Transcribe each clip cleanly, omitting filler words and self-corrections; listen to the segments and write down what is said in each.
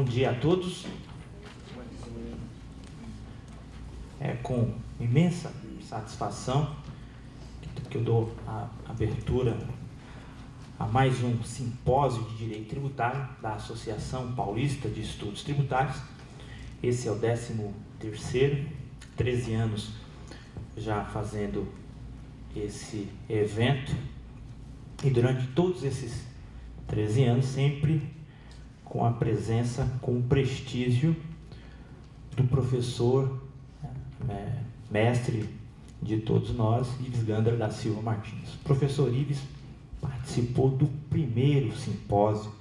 Bom dia a todos. É com imensa satisfação que eu dou a abertura a mais um simpósio de Direito Tributário da Associação Paulista de Estudos Tributários. Esse é o 13º, 13 anos já fazendo esse evento, e durante todos esses 13 anos sempre com a presença, com o prestígio do professor, mestre de todos nós, Ives Gandra da Silva Martins. O professor Ives participou do primeiro simpósio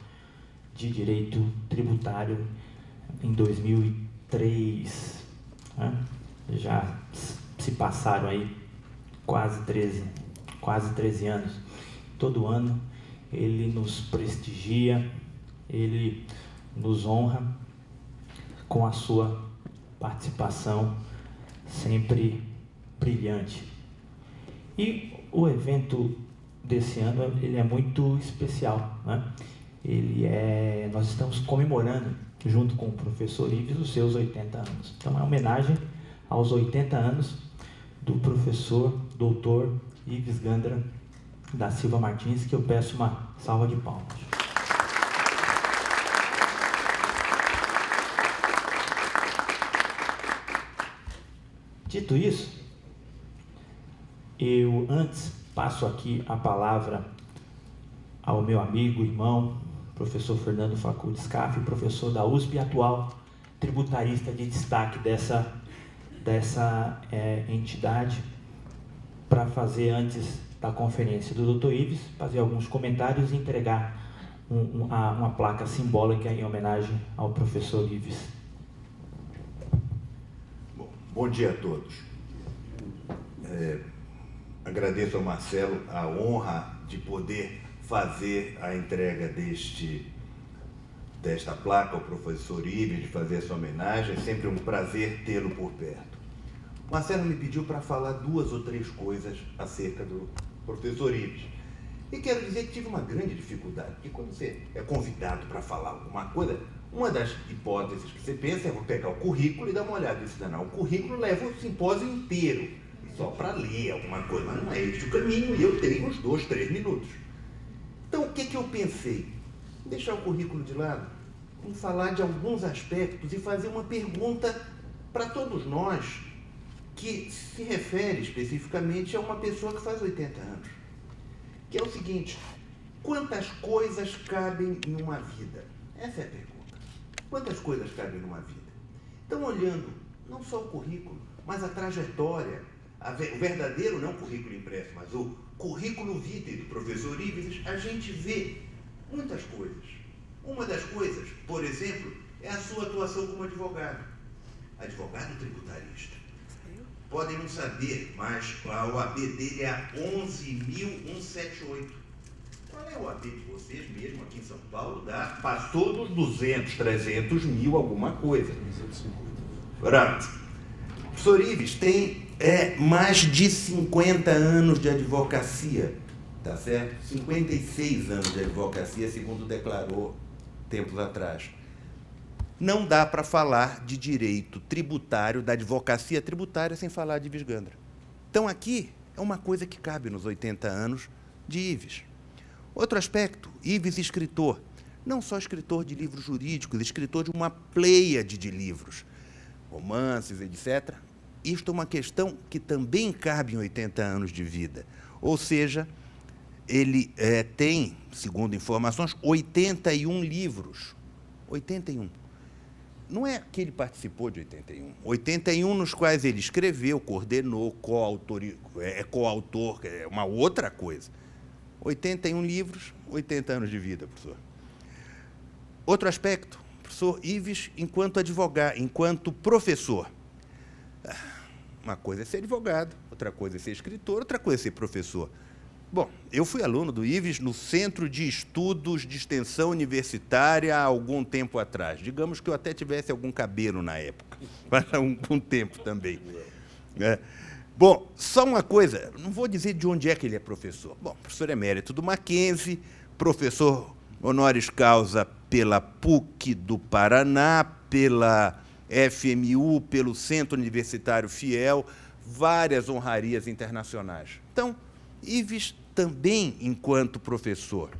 de Direito Tributário em 2003. Já se passaram aí quase 13 anos. Todo ano ele nos prestigia, ele nos honra com a sua participação sempre brilhante. E o evento desse ano ele é muito especial, né? Nós estamos comemorando, junto com o professor Ives, os seus 80 anos. Então é uma homenagem aos 80 anos do professor doutor Ives Gandra da Silva Martins, que eu peço uma salva de palmas. Dito isso, eu antes passo aqui a palavra ao meu amigo, irmão, professor Fernando Faculdade Scaff, professor da USP e atual tributarista de destaque dessa entidade, para fazer, antes da conferência do Dr. Ives, fazer alguns comentários e entregar uma placa simbólica em homenagem ao professor Ives. Bom dia a todos. Agradeço ao Marcelo a honra de poder fazer a entrega desta placa ao professor Ives, de fazer essa homenagem. É sempre um prazer tê-lo por perto. O Marcelo me pediu para falar 2 ou 3 coisas acerca do professor Ives. E quero dizer que tive uma grande dificuldade, porque quando você é convidado para falar alguma coisa, uma das hipóteses que você pensa é: vou pegar o currículo e dar uma olhada nisso. Não, o currículo leva o simpósio inteiro, só para ler alguma coisa, mas não é este o caminho, e eu tenho uns 2, 3 minutos. Então, o que eu pensei? Deixar o currículo de lado, vamos falar de alguns aspectos e fazer uma pergunta para todos nós, que se refere especificamente a uma pessoa que faz 80 anos. Que é o seguinte: quantas coisas cabem em uma vida? Essa é a pergunta. Quantas coisas cabem numa vida? Então, olhando não só o currículo, mas a trajetória, o verdadeiro, não o currículo impresso, mas o currículo vitae do professor Ives, a gente vê muitas coisas. Uma das coisas, por exemplo, é a sua atuação como advogado tributarista. Podem não saber, mas a OAB dele é a 11.178. Qual é a OAB de vocês mesmo aqui em São Paulo? Passou dos 200, 300 mil, alguma coisa. Pronto. O professor Ives tem mais de 50 anos de advocacia, tá certo? 56 anos de advocacia, segundo declarou tempos atrás. Não dá para falar de direito tributário, da advocacia tributária, sem falar de Ives Gandra. Então, aqui é uma coisa que cabe nos 80 anos de Ives. Outro aspecto: Ives, escritor. Não só escritor de livros jurídicos, escritor de uma pleiade de livros, romances, etc. Isto é uma questão que também cabe em 80 anos de vida. Ou seja, ele tem, segundo informações, 81 livros. 81. Não é que ele participou de 81. 81 nos quais ele escreveu, coordenou, coautor, é uma outra coisa. 81 livros, 80 anos de vida, professor. Outro aspecto: professor Ives, enquanto advogado, enquanto professor. Uma coisa é ser advogado, outra coisa é ser escritor, outra coisa é ser professor. Bom, eu fui aluno do Ives no Centro de Estudos de Extensão Universitária há algum tempo atrás. Digamos que eu até tivesse algum cabelo na época, mas há um tempo também. Bom, só uma coisa, não vou dizer de onde é que ele é professor. Bom, professor emérito do Mackenzie, professor honoris causa pela PUC do Paraná, pela FMU, pelo Centro Universitário Fiel, várias honrarias internacionais. Então, Ives também enquanto professor.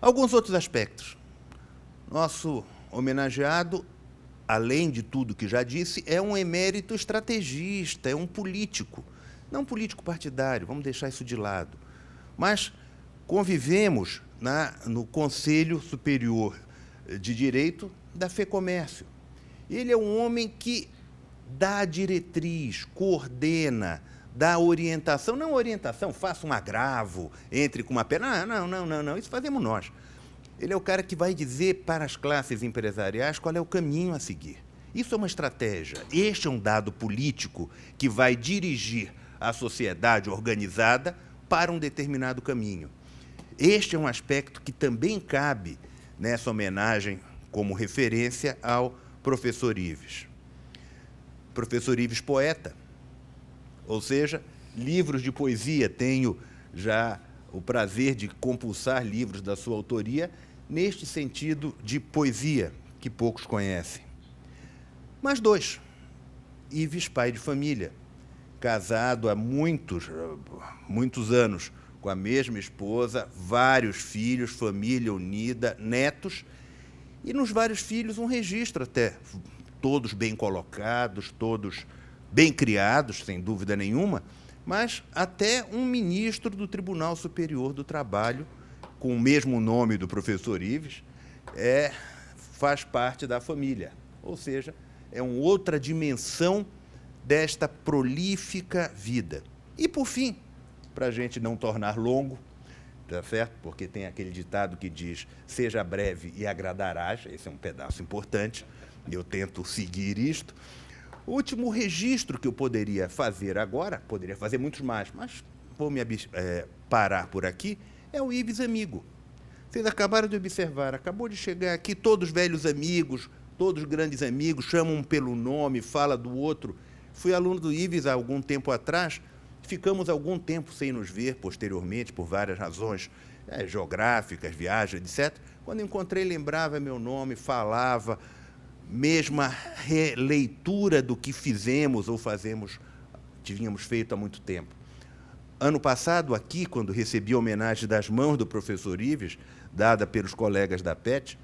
Alguns outros aspectos. Nosso homenageado, além de tudo que já disse, é um emérito estrategista, é um político. Não um político partidário, vamos deixar isso de lado. Mas convivemos no Conselho Superior de Direito da FEComércio. Ele é um homem que dá diretriz, coordena, dá orientação. Não orientação, faça um agravo, entre com uma pena. Não, isso fazemos nós. Ele é o cara que vai dizer para as classes empresariais qual é o caminho a seguir. Isso é uma estratégia. Este é um dado político que vai dirigir a sociedade organizada para um determinado caminho. Este é um aspecto que também cabe nessa homenagem como referência ao professor Ives. Professor Ives, poeta, ou seja, livros de poesia. Tenho já o prazer de compulsar livros da sua autoria neste sentido de poesia, que poucos conhecem. Mais dois. Ives, pai de família, casado há muitos anos com a mesma esposa, vários filhos, família unida, netos, e nos vários filhos um registro até, todos bem colocados, todos bem criados, sem dúvida nenhuma, mas até um ministro do Tribunal Superior do Trabalho, com o mesmo nome do professor Ives, faz parte da família. Ou seja, é uma outra dimensão desta prolífica vida. E, por fim, para a gente não tornar longo, tá certo? Porque tem aquele ditado que diz, seja breve e agradarás, esse é um pedaço importante, e eu tento seguir isto. O último registro que eu poderia fazer agora, poderia fazer muitos mais, mas vou me parar por aqui, é o Ives amigo. Vocês acabaram de observar, acabou de chegar aqui, todos velhos amigos, todos grandes amigos, chamam um pelo nome, fala do outro. Fui aluno do Ives há algum tempo atrás, ficamos algum tempo sem nos ver, posteriormente, por várias razões geográficas, viagens, etc. Quando encontrei, lembrava meu nome, falava, mesma releitura do que fizemos ou tínhamos feito há muito tempo. Ano passado, aqui, quando recebi a homenagem das mãos do professor Ives, dada pelos colegas da PET,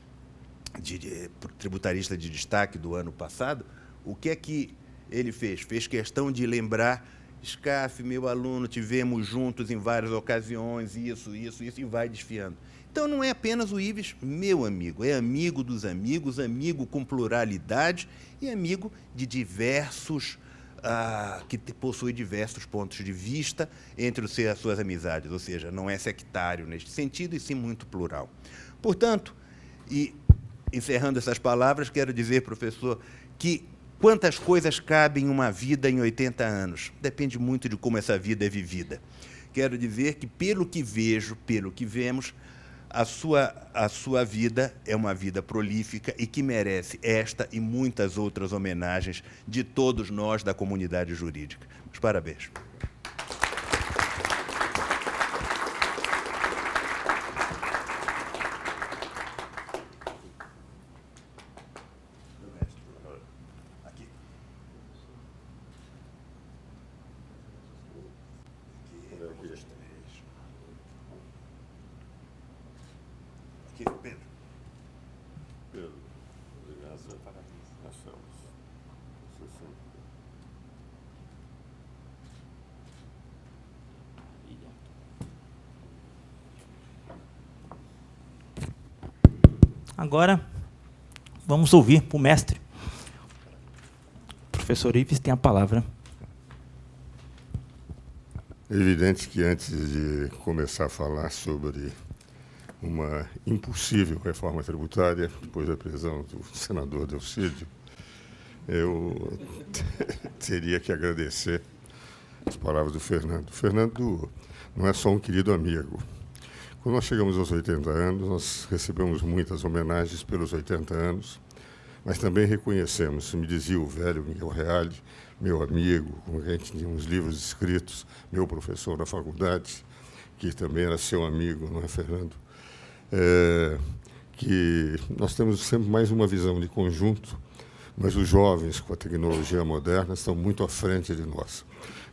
tributarista de destaque do ano passado, o que é que ele fez? Fez questão de lembrar, Scaff, meu aluno, tivemos juntos em várias ocasiões, isso, e vai desfiando. Então, não é apenas o Ives, meu amigo, é amigo dos amigos, amigo com pluralidade e amigo de diversos, que possui diversos pontos de vista entre as suas amizades, ou seja, não é sectário neste sentido, e sim muito plural. Portanto, e encerrando essas palavras, quero dizer, professor, que quantas coisas cabem em uma vida em 80 anos? Depende muito de como essa vida é vivida. Quero dizer que, pelo que vejo, pelo que vemos, a sua vida é uma vida prolífica e que merece esta e muitas outras homenagens de todos nós da comunidade jurídica. Meus parabéns. Pedro, obrigado. Nós somos. Agora, vamos ouvir o mestre. O professor Ives tem a palavra. É evidente que, antes de começar a falar sobre uma impossível reforma tributária, depois da prisão do senador Delcídio, eu teria que agradecer as palavras do Fernando. O Fernando não é só um querido amigo. Quando nós chegamos aos 80 anos, nós recebemos muitas homenagens pelos 80 anos, mas também reconhecemos, me dizia o velho Miguel Reale, meu amigo, com quem tinha uns livros escritos, meu professor na faculdade, que também era seu amigo, não é, Fernando? que nós temos sempre mais uma visão de conjunto, mas os jovens, com a tecnologia moderna, estão muito à frente de nós.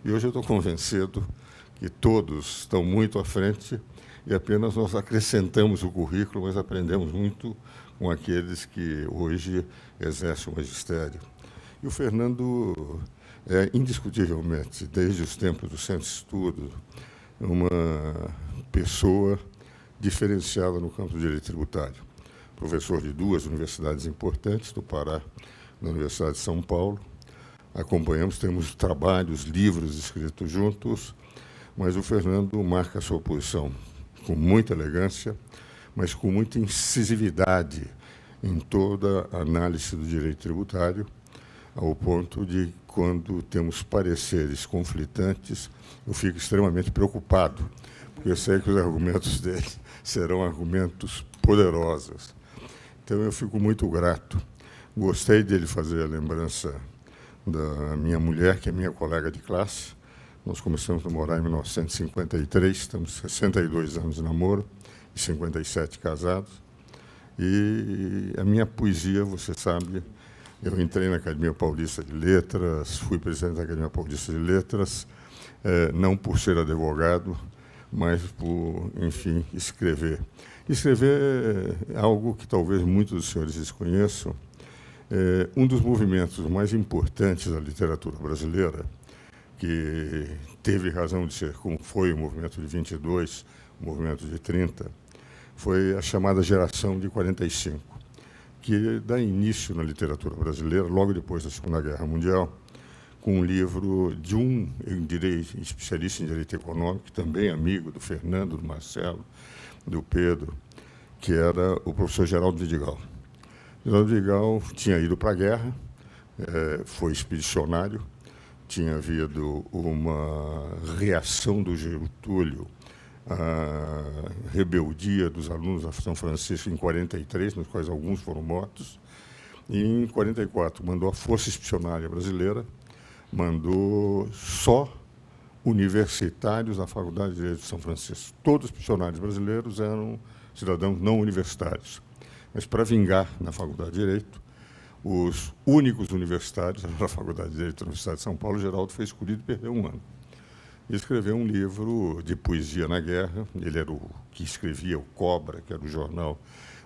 E hoje eu estou convencido que todos estão muito à frente e apenas nós acrescentamos o currículo, mas aprendemos muito com aqueles que hoje exercem o magistério. E o Fernando é, indiscutivelmente, desde os tempos do Centro de Estudo, uma pessoa diferenciada no campo do direito tributário. Professor de 2 universidades importantes do Pará, na Universidade de São Paulo. Acompanhamos, temos trabalhos, livros escritos juntos, mas o Fernando marca a sua posição com muita elegância, mas com muita incisividade em toda a análise do direito tributário, ao ponto de, quando temos pareceres conflitantes, eu fico extremamente preocupado, porque eu sei que os argumentos dele serão argumentos poderosos. Então, eu fico muito grato. Gostei dele fazer a lembrança da minha mulher, que é minha colega de classe. Nós começamos a morar em 1953, estamos 62 anos de namoro e 57 casados. E a minha poesia, você sabe, eu entrei na Academia Paulista de Letras, fui presidente da Academia Paulista de Letras, não por ser advogado, mas por, enfim, escrever. Escrever é algo que talvez muitos dos senhores desconheçam. Um dos movimentos mais importantes da literatura brasileira, que teve razão de ser, como foi o movimento de 22, o movimento de 30, foi a chamada geração de 45, que dá início na literatura brasileira, logo depois da Segunda Guerra Mundial, com um livro de um especialista em direito econômico, também amigo do Fernando, do Marcelo, do Pedro, que era o professor Geraldo Vidigal. Geraldo Vidigal tinha ido para a guerra, foi expedicionário, tinha havido uma reação do Getúlio à rebeldia dos alunos da São Francisco em 43, nos quais alguns foram mortos, e em 44 mandou a Força Expedicionária Brasileira, mandou só universitários da Faculdade de Direito de São Francisco. Todos os expedicionários brasileiros eram cidadãos não universitários. Mas, para vingar na Faculdade de Direito, os únicos universitários na Faculdade de Direito da Universidade de São Paulo, Geraldo foi escolhido e perdeu um ano. E escreveu um livro de poesia na guerra. Ele era o que escrevia o Cobra, que era o jornal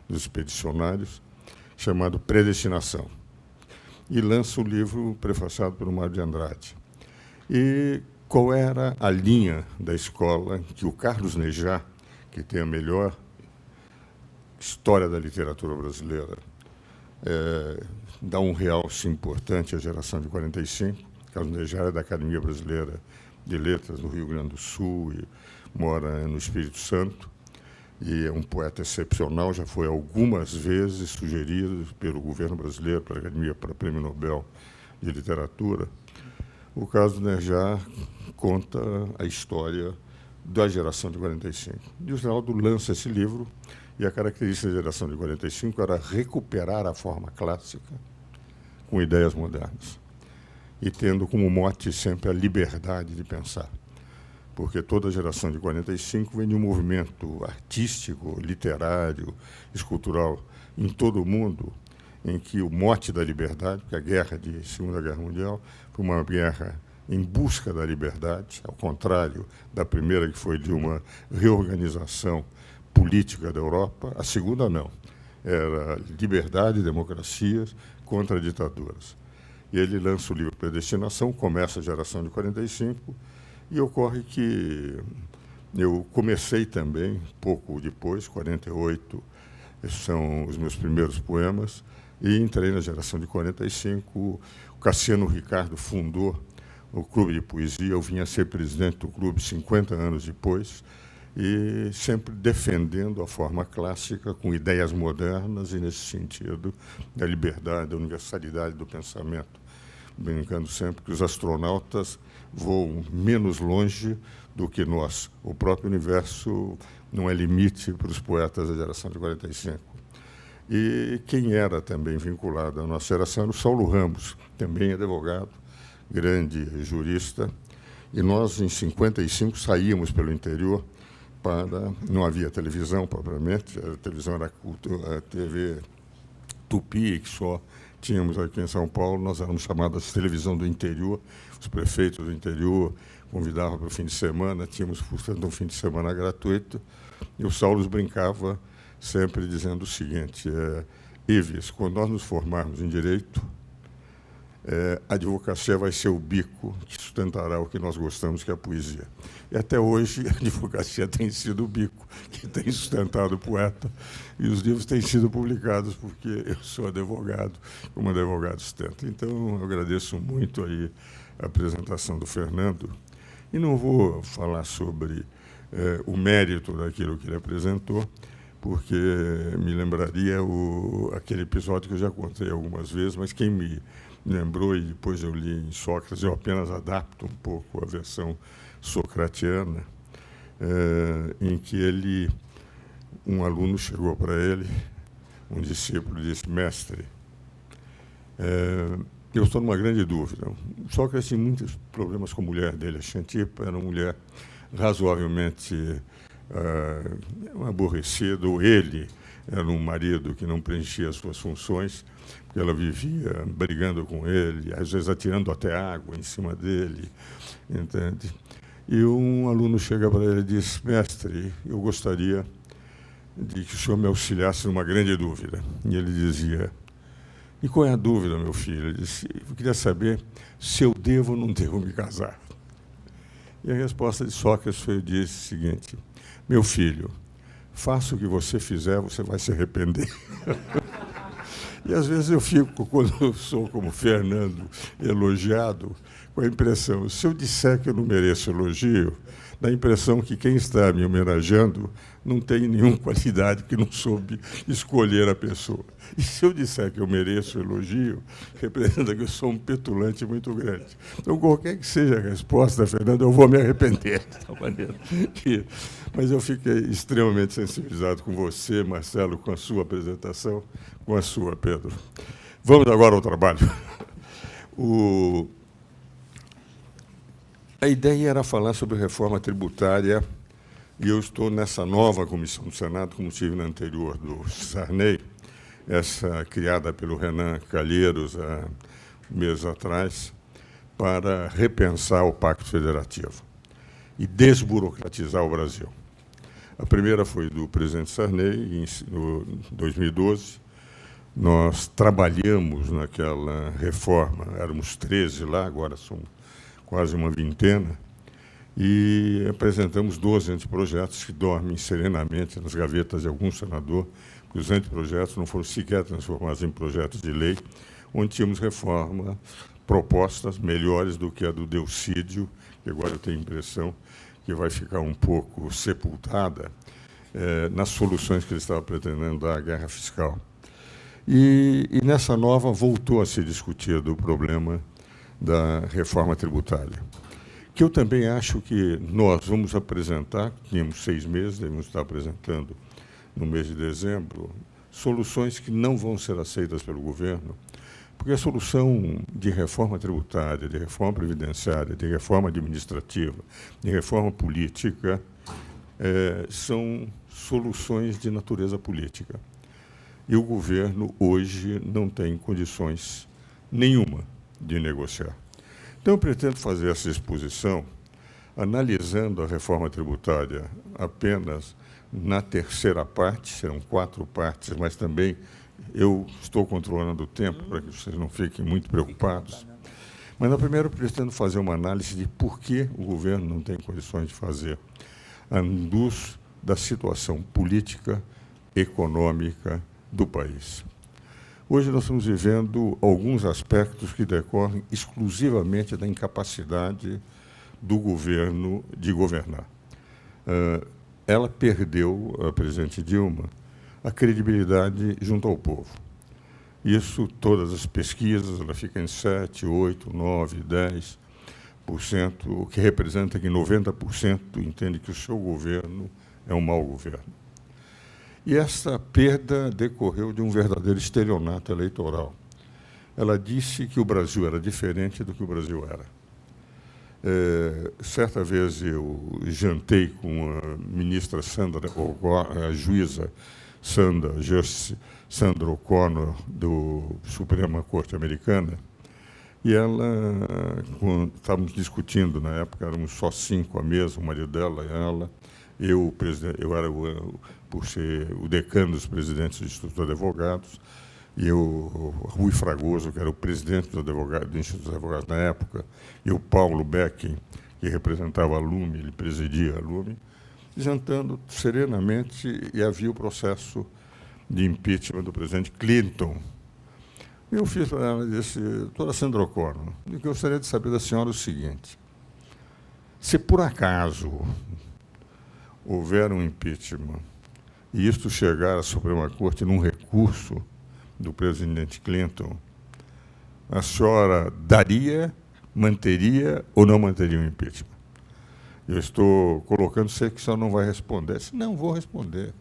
dos expedicionários, chamado Predestinação. E lança o livro prefaciado pelo Mário de Andrade. E qual era a linha da escola que o Carlos Nejá, que tem a melhor história da literatura brasileira, dá um realce importante à geração de 45. Carlos Nejá é da Academia Brasileira de Letras, no Rio Grande do Sul, e mora no Espírito Santo, e é um poeta excepcional, já foi algumas vezes sugerido pelo governo brasileiro, pela Academia, para o Prêmio Nobel de Literatura. O caso do Nejá conta a história da geração de 45. E o Geraldo lança esse livro, e a característica da geração de 45 era recuperar a forma clássica com ideias modernas, e tendo como mote sempre a liberdade de pensar. Porque toda a geração de 45 vem de um movimento artístico, literário, escultural em todo o mundo, em que o mote da liberdade, que a guerra de Segunda Guerra Mundial foi uma guerra em busca da liberdade, ao contrário da primeira, que foi de uma reorganização política da Europa. A segunda não, era liberdade e democracia contra ditaduras. E ele lança o livro Predestinação, começa a geração de 45, e ocorre que eu comecei também, pouco depois, 48, esses são os meus primeiros poemas, e entrei na geração de 45. O Cassiano Ricardo fundou o Clube de Poesia, eu vinha a ser presidente do clube 50 anos depois, e sempre defendendo a forma clássica com ideias modernas e, nesse sentido, da liberdade, da universalidade do pensamento, brincando sempre que os astronautas voam menos longe do que nós. O próprio universo não é limite para os poetas da geração de 45. E quem era também vinculado à nossa geração era o Saulo Ramos, também advogado, grande jurista, e nós, em 55, saímos pelo interior Não havia televisão propriamente, a televisão era a TV Tupi, que só tínhamos aqui em São Paulo. Nós éramos chamados de televisão do interior, os prefeitos do interior convidavam para o fim de semana, tínhamos, portanto, um fim de semana gratuito, e o Saulo brincava sempre dizendo o seguinte: Ives, quando nós nos formarmos em Direito, a advocacia vai ser o bico que sustentará o que nós gostamos, que é a poesia. E até hoje a advocacia tem sido o bico que tem sustentado o poeta, e os livros têm sido publicados porque eu sou advogado, como advogado sustenta. Então, eu agradeço muito aí a apresentação do Fernando, e não vou falar sobre o mérito daquilo que ele apresentou, porque me lembraria aquele episódio que eu já contei algumas vezes, mas quem me lembrou, e depois eu li em Sócrates, eu apenas adapto um pouco a versão socratiana, em que um aluno chegou para ele, um discípulo, e disse: mestre, eu estou numa grande dúvida. Sócrates tinha muitos problemas com a mulher dele. A Xantipa era uma mulher razoavelmente aborrecida, ou ele era um marido que não preenchia as suas funções, porque ela vivia brigando com ele, às vezes atirando até água em cima dele, entende? E um aluno chega para ele e diz: mestre, eu gostaria de que o senhor me auxiliasse numa grande dúvida. E ele dizia: e qual é a dúvida, meu filho? Ele disse: eu queria saber se eu devo ou não devo me casar. E a resposta de Sócrates foi o seguinte: meu filho, faça o que você fizer, você vai se arrepender. E às vezes eu fico, quando eu sou como Fernando, elogiado, com a impressão, se eu disser que eu não mereço elogio, dá a impressão que quem está me homenageando não tem nenhuma qualidade, que não soube escolher a pessoa. E se eu disser que eu mereço elogio, representa que eu sou um petulante muito grande. Então, qualquer que seja a resposta, Fernando, eu vou me arrepender. Mas eu fiquei extremamente sensibilizado com você, Marcelo, com a sua apresentação, com a sua, Pedro. Vamos agora ao trabalho. A ideia era falar sobre reforma tributária, e eu estou nessa nova comissão do Senado, como estive na anterior do Sarney, essa criada pelo Renan Calheiros há meses atrás, para repensar o Pacto Federativo e desburocratizar o Brasil. A primeira foi do presidente Sarney, em 2012. Nós trabalhamos naquela reforma, éramos 13 lá, agora somos quase uma vintena, e apresentamos 12 anteprojetos que dormem serenamente nas gavetas de algum senador, porque os anteprojetos não foram sequer transformados em projetos de lei, onde tínhamos reforma, propostas melhores do que a do Delcídio, que agora eu tenho a impressão que vai ficar um pouco sepultada nas soluções que ele estava pretendendo dar à guerra fiscal. E nessa nova voltou a se discutir do problema da reforma tributária, que eu também acho que nós vamos apresentar, tínhamos 6 meses, devemos estar apresentando no mês de dezembro, soluções que não vão ser aceitas pelo governo, porque a solução de reforma tributária, de reforma previdenciária, de reforma administrativa, de reforma política, são soluções de natureza política. E o governo, hoje, não tem condições nenhuma de negociar. Então, eu pretendo fazer essa exposição analisando a reforma tributária apenas na terceira parte, serão 4 partes, mas também eu estou controlando o tempo para que vocês não fiquem muito preocupados. Mas, na primeira, eu pretendo fazer uma análise de por que o governo não tem condições de fazer a luz da situação política, econômica do país. Hoje nós estamos vivendo alguns aspectos que decorrem exclusivamente da incapacidade do governo de governar. Ela perdeu, a presidente Dilma, a credibilidade junto ao povo. Isso, todas as pesquisas, ela fica em 7, 8, 9, 10%, o que representa que 90% entende que o seu governo é um mau governo. E essa perda decorreu de um verdadeiro estelionato eleitoral. Ela disse que o Brasil era diferente do que o Brasil era. Certa vez eu jantei com a ministra Sandra, a juíza Sandra O'Connor, do Suprema Corte Americana, e estávamos discutindo, na época éramos só 5 à mesa, o marido dela, ela, eu era, por ser o decano dos presidentes do Instituto de Advogados, e o Rui Fragoso, que era o presidente do Instituto de Advogados na época, e o Paulo Becking, que representava a Lume, ele presidia a Lume, jantando serenamente, e havia o processo de impeachment do presidente Clinton. Eu fiz para ela e disse: doutora Sandra O'Connor, eu gostaria de saber da senhora o seguinte: se por acaso houver um impeachment e isto chegar à Suprema Corte num recurso do presidente Clinton, a senhora daria, manteria ou não manteria o impeachment? Eu estou colocando, sei que a senhora não vai responder. Eu disse: não, vou responder.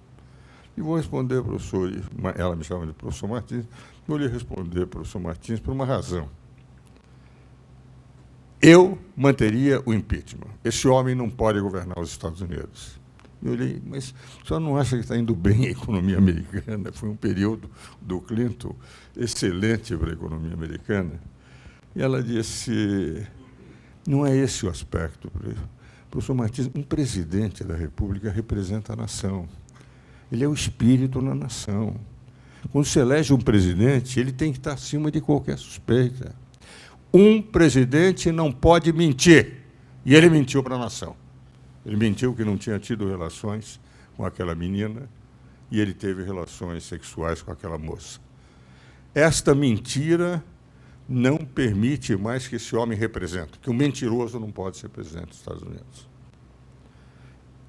E vou responder, professor, ela me chama de professor Martins, vou lhe responder, professor Martins, por uma razão. Eu manteria o impeachment. Esse homem não pode governar os Estados Unidos. Eu olhei: mas a senhora não acha que está indo bem a economia americana? Foi um período do Clinton excelente para a economia americana. E ela disse: não é esse o aspecto. Professor Martins, um presidente da República representa a nação. Ele é o espírito na nação. Quando se elege um presidente, ele tem que estar acima de qualquer suspeita. Um presidente não pode mentir. E ele mentiu para a nação. Ele mentiu que não tinha tido relações com aquela menina e ele teve relações sexuais com aquela moça. Esta mentira não permite mais que esse homem represente, que o mentiroso não pode ser presidente dos Estados Unidos.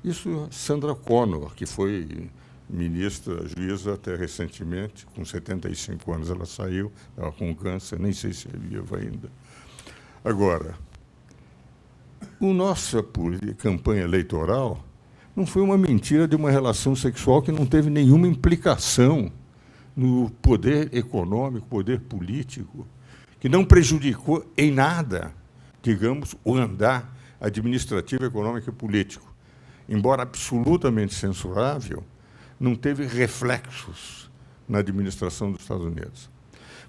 Isso Sandra O'Connor, que foi ministra, juíza até recentemente, com 75 anos ela saiu, estava com câncer, nem sei se é viva ainda. Agora, a nossa campanha eleitoral não foi uma mentira de uma relação sexual que não teve nenhuma implicação no poder econômico, poder político, que não prejudicou em nada, digamos, o andar administrativo, econômico e político. Embora absolutamente censurável, não teve reflexos na administração dos Estados Unidos.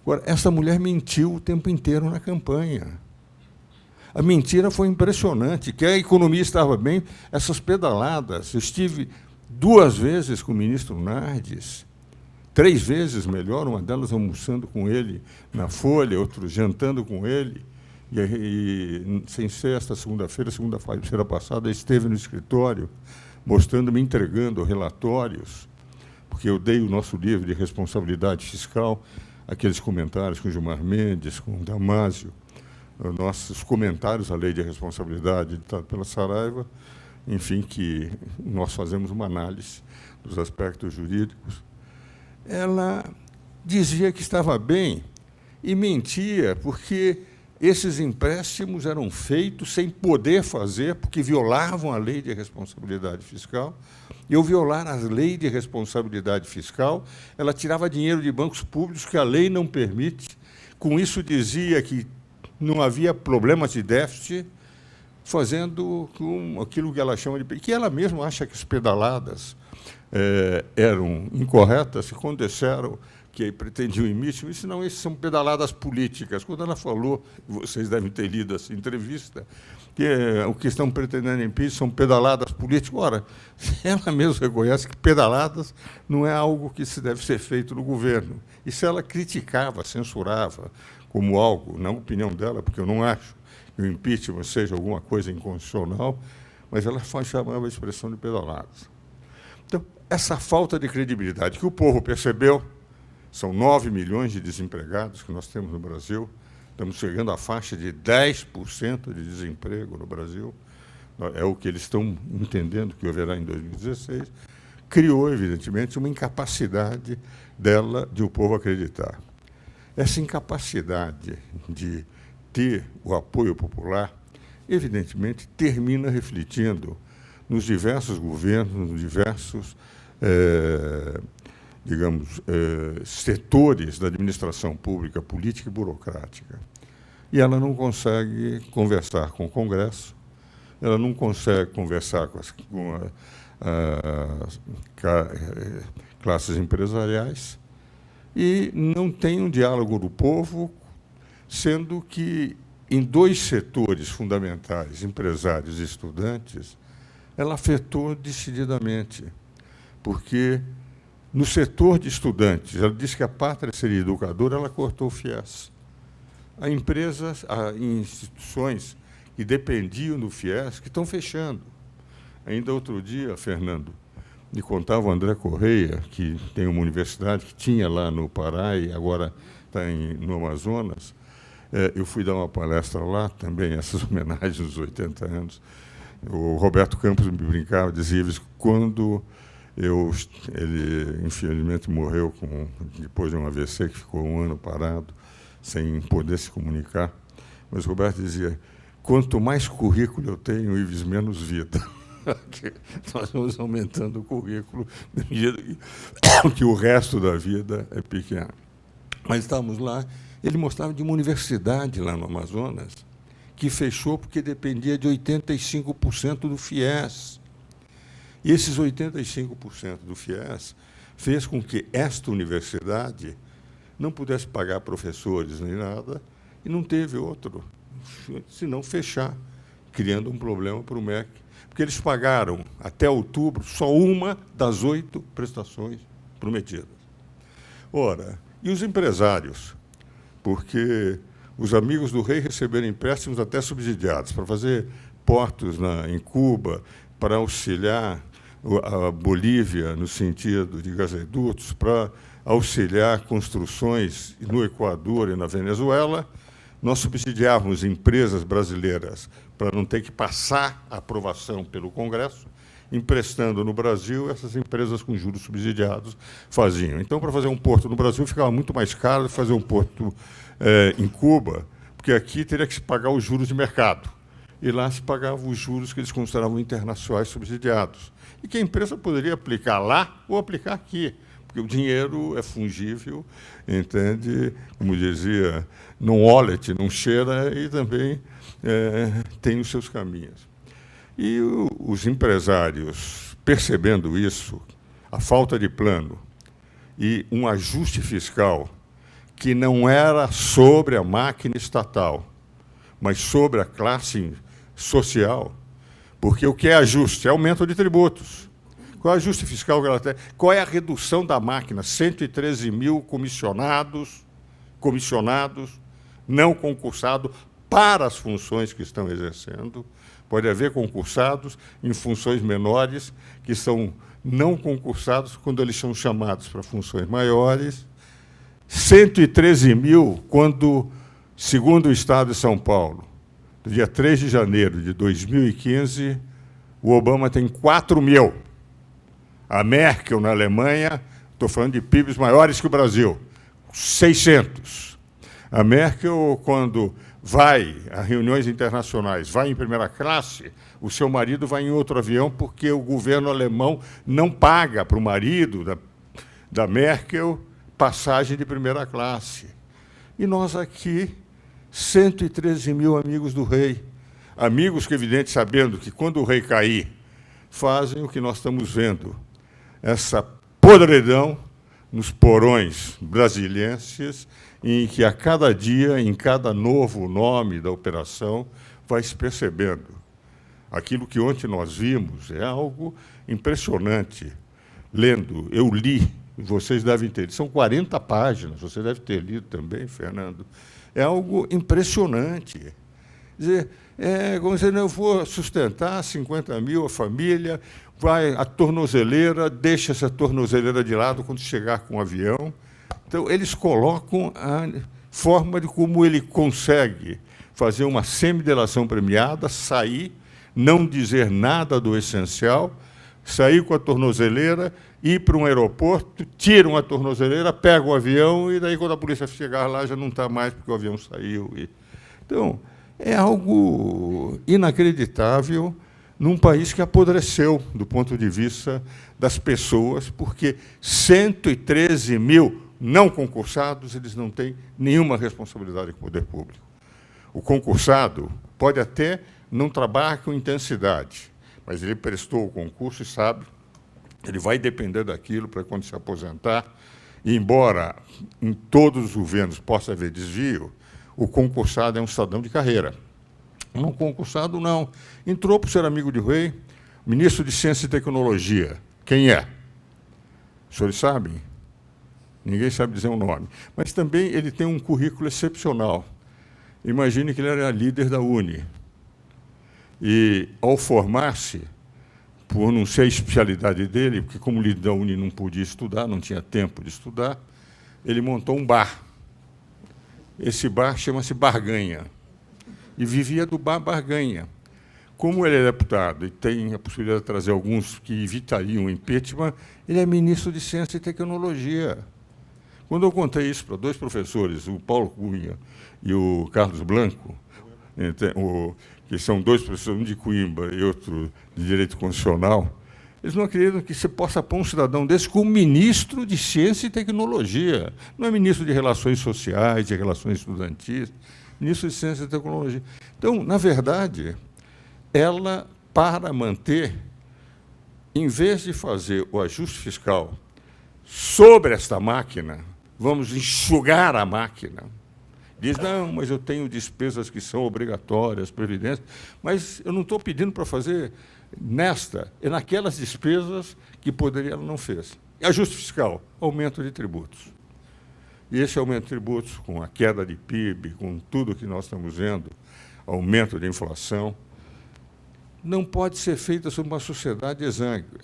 Agora, essa mulher mentiu o tempo inteiro na campanha. A mentira foi impressionante, que a economia estava bem, essas pedaladas. Eu estive 2 vezes com o ministro Nardes, 3 vezes melhor, uma delas almoçando com ele na Folha, outra jantando com ele, e sem ser esta segunda-feira passada, esteve no escritório, mostrando-me, entregando relatórios, porque eu dei o nosso livro de responsabilidade fiscal, aqueles comentários com Gilmar Mendes, com Damásio, nossos comentários à lei de responsabilidade ditada pela Saraiva, enfim, que nós fazemos uma análise dos aspectos jurídicos. Ela dizia que estava bem e mentia, porque esses empréstimos eram feitos sem poder fazer, porque violavam a lei de responsabilidade fiscal. E ao violar a lei de responsabilidade fiscal, ela tirava dinheiro de bancos públicos que a lei não permite. Com isso, dizia que não havia problemas de déficit, fazendo com aquilo que ela chama de... que ela mesma acha que as pedaladas eram incorretas, e quando disseram que pretendiam impeachment, isso não, isso são pedaladas políticas. Quando ela falou, vocês devem ter lido essa entrevista, que o que estão pretendendo impeachment são pedaladas políticas. Ora, ela mesma reconhece que pedaladas não é algo que se deve ser feito no governo. Isso ela criticava, censurava como algo, na opinião dela, porque eu não acho que o impeachment seja alguma coisa inconstitucional, mas ela chamava a expressão de pedaladas. Então, essa falta de credibilidade que o povo percebeu, são 9 milhões de desempregados que nós temos no Brasil, estamos chegando à faixa de 10% de desemprego no Brasil, é o que eles estão entendendo que haverá em 2016, criou, evidentemente, uma incapacidade dela, de o povo acreditar. Essa incapacidade de ter o apoio popular, evidentemente, termina refletindo nos diversos governos, nos diversos, digamos, setores da administração pública, política e burocrática. e ela não consegue conversar com o Congresso, ela não consegue conversar com as classes empresariais e não tem um diálogo do povo, sendo que, em dois setores fundamentais, empresários e estudantes, ela afetou decididamente, porque, no setor de estudantes, ela disse que a pátria seria educadora, ela cortou o FIES. Há empresas, há instituições que dependiam do FIES que estão fechando. Ainda outro dia, Fernando, me contava o André Correia, que tem uma universidade que tinha lá no Pará e agora está no Amazonas. Eu fui dar uma palestra lá também, essas homenagens dos 80 anos. O Roberto Campos me brincava, dizia que quando ele, infelizmente, morreu depois de um AVC, que ficou um ano parado, sem poder se comunicar. Mas o Roberto dizia, quanto mais currículo eu tenho, Ives, menos vida. Nós vamos aumentando o currículo, que o resto da vida é pequeno. Mas estávamos lá, ele mostrava de uma universidade lá no Amazonas, que fechou porque dependia de 85% do FIES. E esses 85% do FIES fez com que esta universidade não pudesse pagar professores nem nada, e não teve outro, senão fechar, criando um problema para o MEC, porque eles pagaram, até outubro, só uma das 8 prestações prometidas. Ora, e os empresários? Porque os amigos do rei receberam empréstimos até subsidiados para fazer portos em Cuba, para auxiliar a Bolívia no sentido de gasodutos, para auxiliar construções no Equador e na Venezuela. Nós subsidiávamos empresas brasileiras para não ter que passar a aprovação pelo Congresso, emprestando no Brasil, essas empresas com juros subsidiados faziam. Então, para fazer um porto no Brasil, ficava muito mais caro do que fazer um porto em Cuba, porque aqui teria que se pagar os juros de mercado. E lá se pagavam os juros que eles consideravam internacionais subsidiados. E que a empresa poderia aplicar lá ou aplicar aqui, porque o dinheiro é fungível, entende? Como dizia, não wallet, não cheira, e também tem os seus caminhos. E os empresários, percebendo isso, a falta de plano e um ajuste fiscal que não era sobre a máquina estatal, mas sobre a classe social, porque o que é ajuste? É aumento de tributos. Qual é o ajuste fiscal que ela tem? Qual é a redução da máquina? 113 mil comissionados não concursados para as funções que estão exercendo. Pode haver concursados em funções menores, que são não concursados quando eles são chamados para funções maiores. 113 mil, quando, segundo o Estado de São Paulo, no dia 3 de janeiro de 2015, o Obama tem 4 mil. A Merkel, na Alemanha, estou falando de PIBs maiores que o Brasil, 600. A Merkel, quando vai a reuniões internacionais, vai em primeira classe, o seu marido vai em outro avião, porque o governo alemão não paga para o marido da Merkel passagem de primeira classe. E nós aqui, 113 mil amigos do rei, amigos que, evidente, sabendo que, quando o rei cair, fazem o que nós estamos vendo, essa podridão nos porões brasilienses, em que, a cada dia, em cada novo nome da operação, vai se percebendo. Aquilo que ontem nós vimos é algo impressionante. Lendo, eu li, vocês devem ter lido, são 40 páginas, você deve ter lido também, Fernando. É algo impressionante. Quer dizer, como se eu for sustentar 50 mil, a família, vai a tornozeleira, deixa essa tornozeleira de lado quando chegar com o avião. Então, eles colocam a forma de como ele consegue fazer uma semidelação premiada, sair, não dizer nada do essencial, sair com a tornozeleira, ir para um aeroporto, tiram a tornozeleira, pegam o avião, e daí, quando a polícia chegar lá, já não está mais, porque o avião saiu. Então, é algo inacreditável num país que apodreceu do ponto de vista das pessoas, porque 113 mil não concursados, eles não têm nenhuma responsabilidade com o poder público. O concursado pode até não trabalhar com intensidade, mas ele prestou o concurso e sabe, ele vai depender daquilo para quando se aposentar. E, embora em todos os governos possa haver desvio, o concursado é um cidadão de carreira. Um concursado, não. Entrou por ser amigo de rei, ministro de Ciência e Tecnologia. Quem é? Os senhores sabem? Ninguém sabe dizer o nome. Mas também ele tem um currículo excepcional. Imagine que ele era líder da UNE. E, ao formar-se, por não ser a especialidade dele, porque como líder da UNE não podia estudar, não tinha tempo de estudar, ele montou um bar. Esse bar chama-se Barganha. E vivia do bar Barganha. Como ele é deputado e tem a possibilidade de trazer alguns que evitariam o impeachment, ele é ministro de Ciência e Tecnologia. Quando eu contei isso para dois professores, o Paulo Cunha e o Carlos Blanco, que são dois professores, um de Coimbra e outro de Direito Constitucional, eles não acreditam que você possa pôr um cidadão desse como ministro de Ciência e Tecnologia. Não é ministro de Relações Sociais, de Relações Estudantis, ministro de Ciência e Tecnologia. Então, na verdade, ela, para manter, em vez de fazer o ajuste fiscal sobre esta máquina, vamos enxugar a máquina. Diz, não, mas eu tenho despesas que são obrigatórias, previdência, mas eu não estou pedindo para fazer nesta, é naquelas despesas que poderia, ela não fez. E ajuste fiscal, aumento de tributos. E esse aumento de tributos, com a queda de PIB, com tudo que nós estamos vendo, aumento de inflação, não pode ser feita sobre uma sociedade exângue.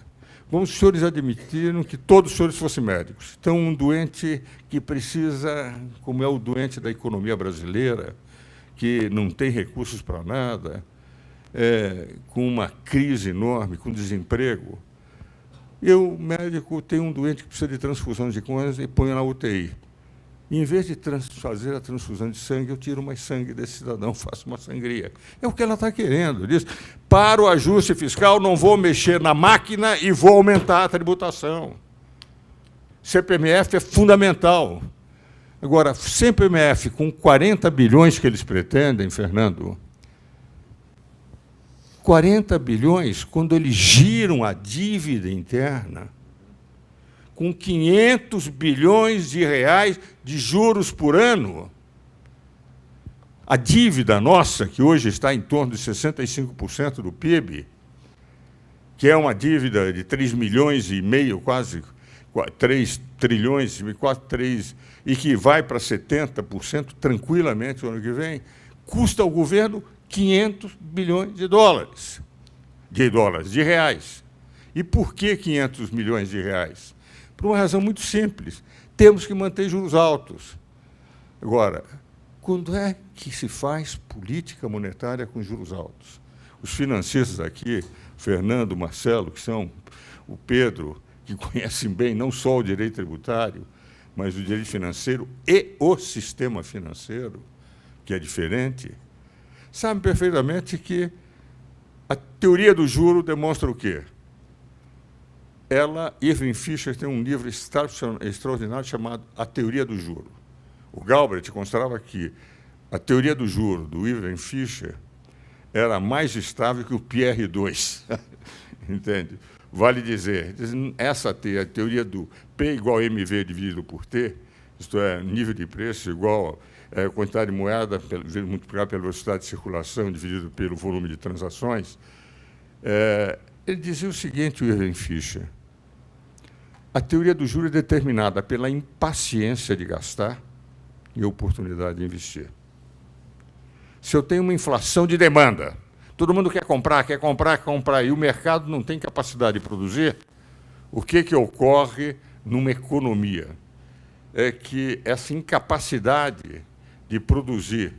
Como os senhores admitiram que todos os senhores fossem médicos. Então, um doente que precisa, como é o doente da economia brasileira, que não tem recursos para nada, com uma crise enorme, com desemprego, eu, médico, tenho um doente que precisa de transfusão de sangue e ponho na UTI. E, em vez de fazer a transfusão de sangue, eu tiro mais sangue desse cidadão, faço uma sangria. É o que ela está querendo. Diz, para o ajuste fiscal, não vou mexer na máquina e vou aumentar a tributação. CPMF é fundamental. Agora, CPMF, com 40 bilhões que eles pretendem, Fernando, 40 bilhões, quando eles giram a dívida interna, com 500 bilhões de reais de juros por ano. A dívida nossa, que hoje está em torno de 65% do PIB, que é uma dívida de 3 milhões e meio, quase 3 trilhões, quase 3, e que vai para 70% tranquilamente no ano que vem, custa ao governo 500 bilhões de dólares, de reais. E por que 500 milhões de reais? Por uma razão muito simples. Temos que manter juros altos. Agora, quando é que se faz política monetária com juros altos? Os financistas aqui, Fernando, Marcelo, que são o Pedro, que conhecem bem não só o direito tributário, mas o direito financeiro e o sistema financeiro, que é diferente, sabem perfeitamente que a teoria do juro demonstra o quê? Irving Fisher tem um livro extraordinário chamado A Teoria do Juro. O Galbraith considerava que a teoria do juro do Irving Fisher era mais estável que o Pierre II. Entende? Vale dizer, essa a teoria do P igual a MV dividido por T, isto é, nível de preço igual a quantidade de moeda multiplicada pela velocidade de circulação dividido pelo volume de transações. Ele dizia o seguinte, o Irving Fisher, a teoria do juro é determinada pela impaciência de gastar e a oportunidade de investir. Se eu tenho uma inflação de demanda, todo mundo quer comprar, e o mercado não tem capacidade de produzir, o que ocorre numa economia? É que essa incapacidade de produzir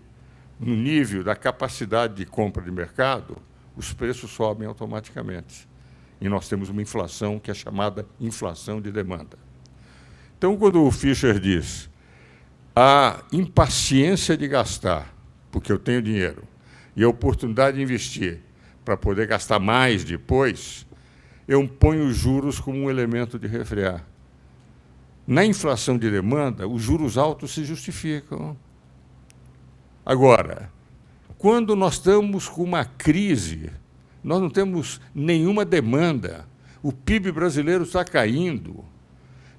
no nível da capacidade de compra de mercado, os preços sobem automaticamente. E nós temos uma inflação que é chamada inflação de demanda. Então, quando o Fischer diz a impaciência de gastar, porque eu tenho dinheiro, e a oportunidade de investir para poder gastar mais depois, eu ponho os juros como um elemento de refrear. Na inflação de demanda, os juros altos se justificam. Agora, Quando nós estamos com uma crise, nós não temos nenhuma demanda, o PIB brasileiro está caindo,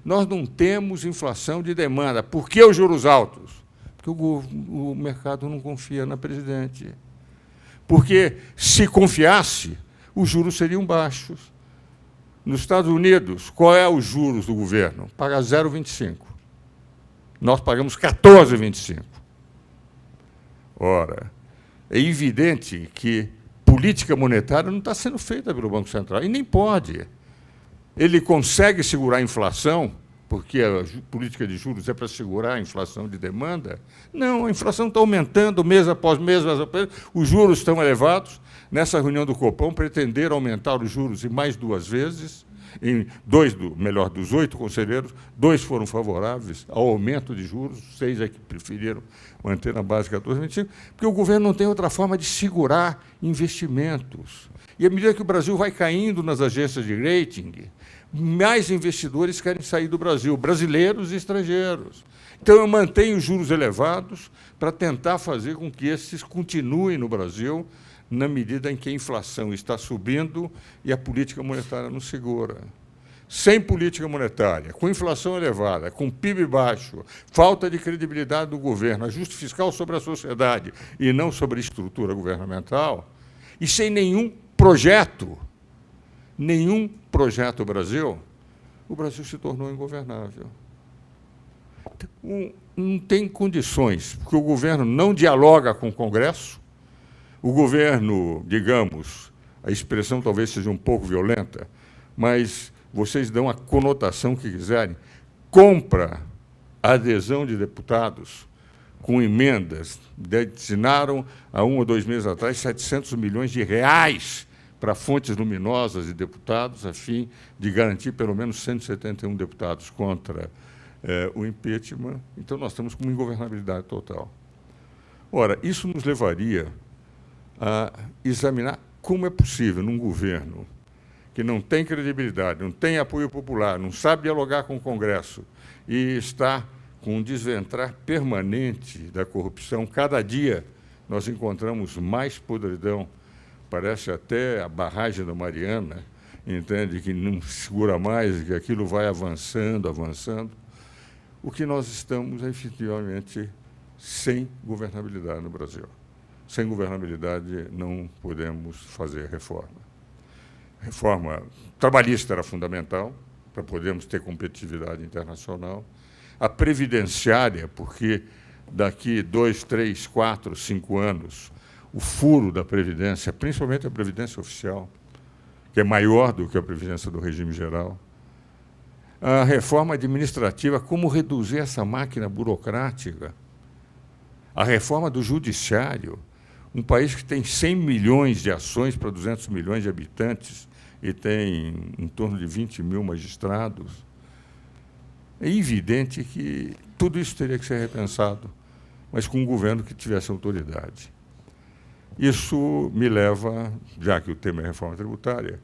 nós não temos inflação de demanda. Por que os juros altos? Porque o mercado não confia na presidente. Porque, se confiasse, os juros seriam baixos. Nos Estados Unidos, qual é os juros do governo? Paga 0,25. Nós pagamos 14,25. Ora, é evidente que política monetária não está sendo feita pelo Banco Central, e nem pode. Ele consegue segurar a inflação, porque a política de juros é para segurar a inflação de demanda? Não, a inflação está aumentando mês após mês, os juros estão elevados. Nessa reunião do Copom, pretenderam aumentar os juros em mais 2 vezes. Dos 8 conselheiros, 2 foram favoráveis ao aumento de juros, 6 é que preferiram manter na base 14,25, porque o governo não tem outra forma de segurar investimentos. E à medida que o Brasil vai caindo nas agências de rating, mais investidores querem sair do Brasil, brasileiros e estrangeiros. Então, eu mantenho os juros elevados para tentar fazer com que esses continuem no Brasil, na medida em que a inflação está subindo e a política monetária não segura. Sem política monetária, com inflação elevada, com PIB baixo, falta de credibilidade do governo, ajuste fiscal sobre a sociedade e não sobre a estrutura governamental, e sem nenhum projeto Brasil, o Brasil se tornou ingovernável. Não tem condições, porque o governo não dialoga com o Congresso. O governo, digamos, a expressão talvez seja um pouco violenta, mas vocês dão a conotação que quiserem, compra a adesão de deputados com emendas, destinaram, há 1 ou 2 meses atrás, 700 milhões de reais para fontes luminosas de deputados, a fim de garantir pelo menos 171 deputados contra o impeachment. Então, nós estamos com uma ingovernabilidade total. Ora, isso nos levaria a examinar como é possível, num governo que não tem credibilidade, não tem apoio popular, não sabe dialogar com o Congresso e está com um desventrar permanente da corrupção. Cada dia nós encontramos mais podridão, parece até a barragem da Mariana, entende, que não segura mais, que aquilo vai avançando, avançando. O que nós estamos, efetivamente, sem governabilidade no Brasil. Sem governabilidade, não podemos fazer reforma. Reforma trabalhista era fundamental para podermos ter competitividade internacional. A previdenciária, porque daqui 2, 3, 4, 5 anos, o furo da Previdência, principalmente a Previdência Oficial, que é maior do que a Previdência do regime geral. A reforma administrativa, como reduzir essa máquina burocrática. A reforma do judiciário, um país que tem 100 milhões de ações para 200 milhões de habitantes e tem em torno de 20 mil magistrados. É evidente que tudo isso teria que ser repensado, mas com um governo que tivesse autoridade. Isso me leva, já que o tema é reforma tributária,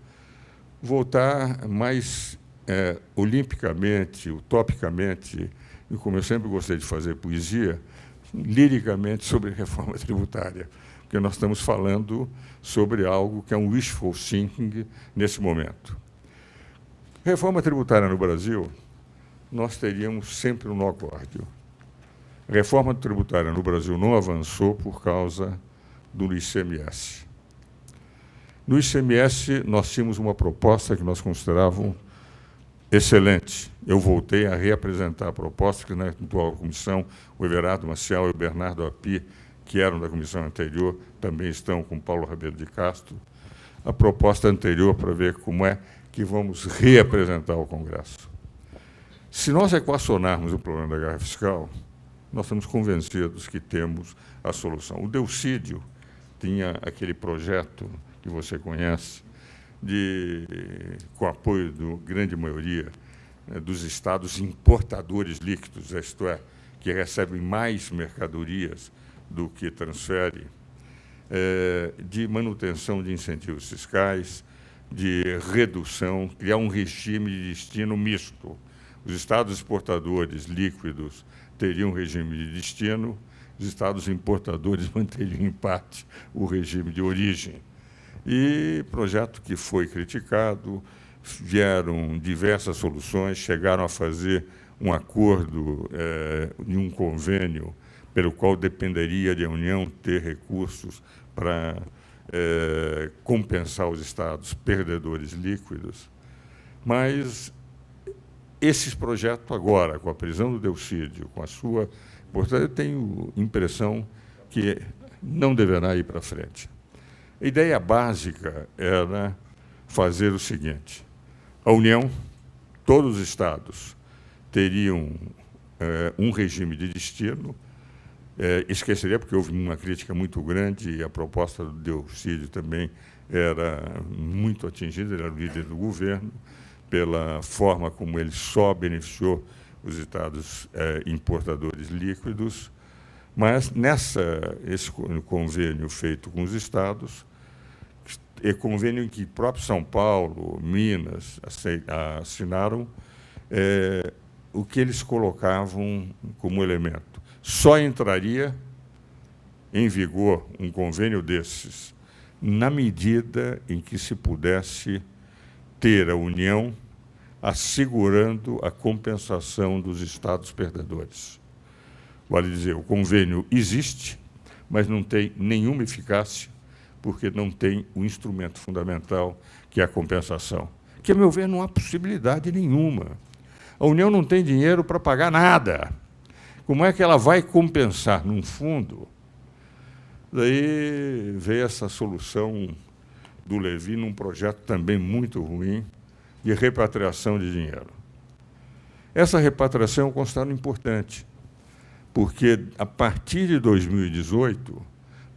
voltar mais olimpicamente, utopicamente, e como eu sempre gostei de fazer poesia, liricamente sobre reforma tributária, porque nós estamos falando sobre algo que é um wishful thinking nesse momento. Reforma tributária no Brasil, nós teríamos sempre um nó górdio. A reforma tributária no Brasil não avançou por causa do ICMS. No ICMS, nós tínhamos uma proposta que nós considerávamos excelente. Eu voltei a reapresentar a proposta, que na atual comissão, o Everardo Maciel e o Bernardo Api, que eram da comissão anterior, também estão com Paulo Rabelo de Castro, a proposta anterior para ver como é que vamos reapresentar ao Congresso. Se nós equacionarmos o problema da guerra fiscal, nós estamos convencidos que temos a solução. O Delcídio tinha aquele projeto que você conhece, com apoio da grande maioria dos estados importadores líquidos, isto é, que recebem mais mercadorias do que transferem, de manutenção de incentivos fiscais, de redução, criar um regime de destino misto. Os estados exportadores líquidos teriam um regime de destino os estados importadores manteriam, em parte, o regime de origem. E projeto que foi criticado, vieram diversas soluções, chegaram a fazer um acordo de um convênio pelo qual dependeria de a União ter recursos para compensar os estados perdedores líquidos. Mas esses projetos agora, com a prisão do Delcídio, com a sua... Portanto, eu tenho impressão que não deverá ir para frente. A ideia básica era fazer o seguinte: a União, todos os estados teriam um regime de destino. Esqueceria, porque houve uma crítica muito grande, e a proposta do Delcídio também era muito atingida, ele era o líder do governo, pela forma como ele só beneficiou os estados importadores líquidos. Mas esse convênio feito com os estados, convênio em que próprio São Paulo, Minas assinaram, o que eles colocavam como elemento. Só entraria em vigor um convênio desses na medida em que se pudesse ter a União assegurando a compensação dos estados perdedores. Vale dizer, o convênio existe, mas não tem nenhuma eficácia, porque não tem o instrumento fundamental, que é a compensação. Que, a meu ver, não há possibilidade nenhuma. A União não tem dinheiro para pagar nada. Como é que ela vai compensar num fundo? Daí veio essa solução do Levi num projeto também muito ruim, de repatriação de dinheiro. Essa repatriação é um constante importante, porque, a partir de 2018,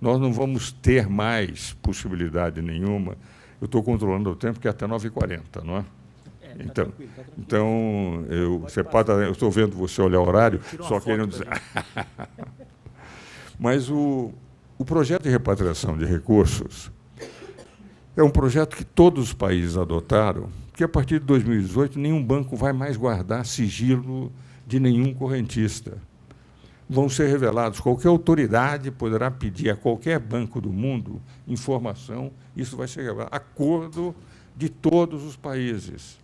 nós não vamos ter mais possibilidade nenhuma. Eu estou controlando o tempo, que é até 9h40, não é? Então eu estou vendo você olhar o horário, só querendo dizer... Mas o projeto de repatriação de recursos é um projeto que todos os países adotaram, que, a partir de 2018, nenhum banco vai mais guardar sigilo de nenhum correntista. Vão ser revelados, qualquer autoridade poderá pedir a qualquer banco do mundo informação, isso vai ser revelado. Acordo de todos os países.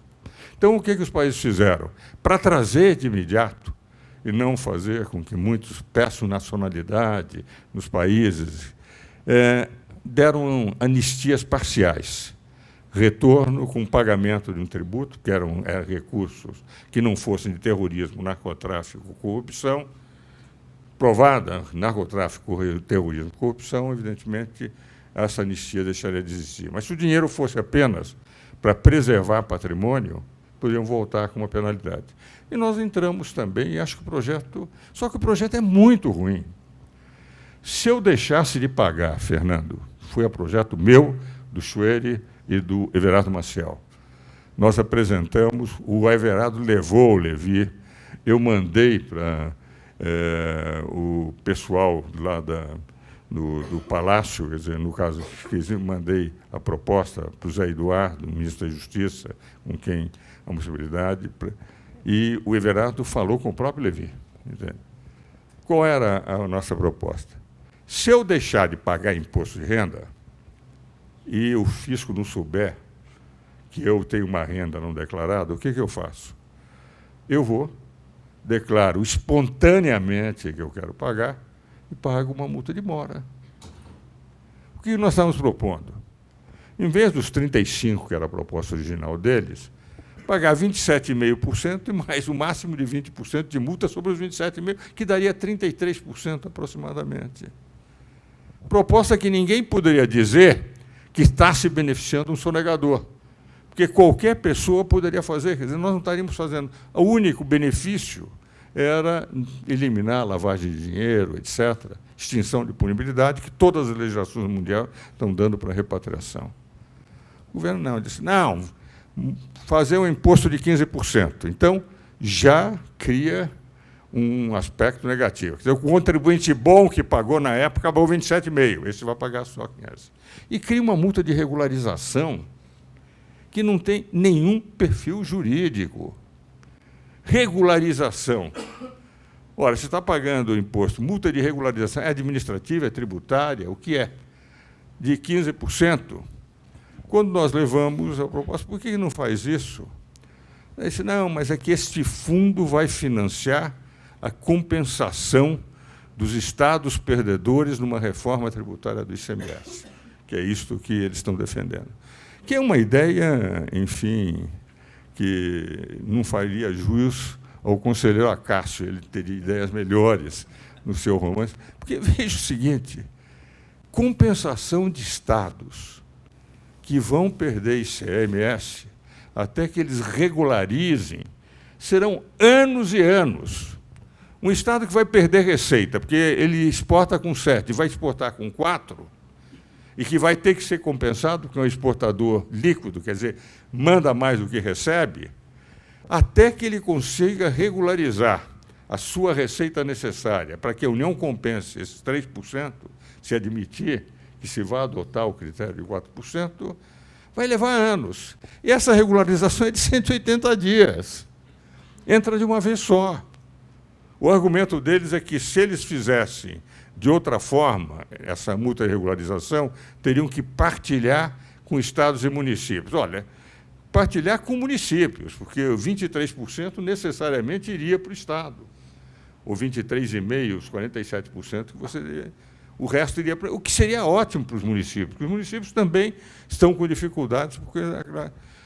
Então, o que os países fizeram? Para trazer de imediato, e não fazer com que muitos peçam nacionalidade nos países, deram anistias parciais. Retorno com pagamento de um tributo, que eram recursos que não fossem de terrorismo, narcotráfico, corrupção. Provada, narcotráfico, terrorismo, corrupção, evidentemente, essa anistia deixaria de existir. Mas se o dinheiro fosse apenas para preservar patrimônio, poderiam voltar com uma penalidade. E nós entramos também, e acho que o projeto... Só que o projeto é muito ruim. Se eu deixasse de pagar, Fernando, foi a projeto meu, do Schwery e do Everardo Maciel. Nós apresentamos, o Everardo levou o Levi, eu mandei para o pessoal lá do Palácio, quer dizer, no caso, mandei a proposta para o Zé Eduardo, ministro da Justiça, com quem há uma possibilidade, e o Everardo falou com o próprio Levi. Entende? Qual era a nossa proposta? Se eu deixar de pagar imposto de renda e o fisco não souber que eu tenho uma renda não declarada, o que eu faço? Eu declaro espontaneamente que eu quero pagar e pago uma multa de mora. O que nós estamos propondo? Em vez dos 35%, que era a proposta original deles, pagar 27,5% e mais o máximo de 20% de multa sobre os 27,5%, que daria 33% aproximadamente. Proposta que ninguém poderia dizer que está se beneficiando um sonegador, porque qualquer pessoa poderia fazer, quer dizer, nós não estaríamos fazendo. O único benefício era eliminar a lavagem de dinheiro, etc., extinção de punibilidade, que todas as legislações mundiais estão dando para a repatriação. O governo não, disse, não, fazer um imposto de 15%. Então, já cria um aspecto negativo. Quer dizer, o contribuinte bom que pagou na época pagou 27,5%, esse vai pagar só 15%. E cria uma multa de regularização que não tem nenhum perfil jurídico. Regularização. Ora, você está pagando o imposto, multa de regularização, é administrativa, é tributária, o que é? De 15%. Quando nós levamos a proposta, por que não faz isso? Eu disse, não, mas é que este fundo vai financiar a compensação dos estados perdedores numa reforma tributária do ICMS, que é isto que eles estão defendendo. Que é uma ideia, enfim, que não faria jus ao conselheiro Acácio, ele teria ideias melhores no seu romance. Porque veja o seguinte, compensação de estados que vão perder ICMS até que eles regularizem, serão anos e anos. Um estado que vai perder receita, porque ele exporta com 7 e vai exportar com 4, e que vai ter que ser compensado, porque é um exportador líquido, quer dizer, manda mais do que recebe, até que ele consiga regularizar a sua receita necessária para que a União compense esses 3%, se admitir que se vai adotar o critério de 4%, vai levar anos. E essa regularização é de 180 dias. Entra de uma vez só. O argumento deles é que, se eles fizessem de outra forma essa multa de regularização, teriam que partilhar com estados e municípios. Olha, partilhar com municípios, porque 23% necessariamente iria para o estado. Ou 23,5%, os 47% que você... O resto iria para... O que seria ótimo para os municípios, porque os municípios também estão com dificuldades. Porque...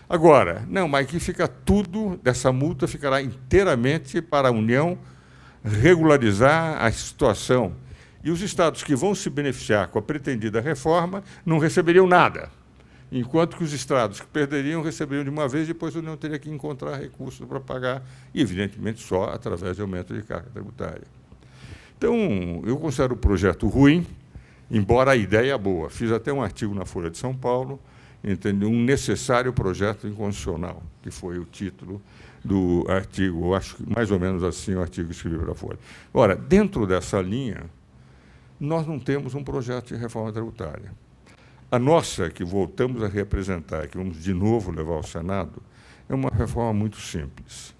Agora, não, mas aqui fica tudo, dessa multa ficará inteiramente para a União regularizar a situação. E os estados que vão se beneficiar com a pretendida reforma não receberiam nada, enquanto que os estados que perderiam receberiam de uma vez, depois a União teria que encontrar recursos para pagar, e, evidentemente, só através de aumento de carga tributária. Então, eu considero o projeto ruim, embora a ideia é boa. Fiz até um artigo na Folha de São Paulo, entendeu? Um necessário projeto inconstitucional, que foi o título do artigo, eu acho que mais ou menos assim o artigo que escrevi para a Folha. Ora, dentro dessa linha, nós não temos um projeto de reforma tributária. A nossa, que voltamos a representar, que vamos de novo levar ao Senado, é uma reforma muito simples,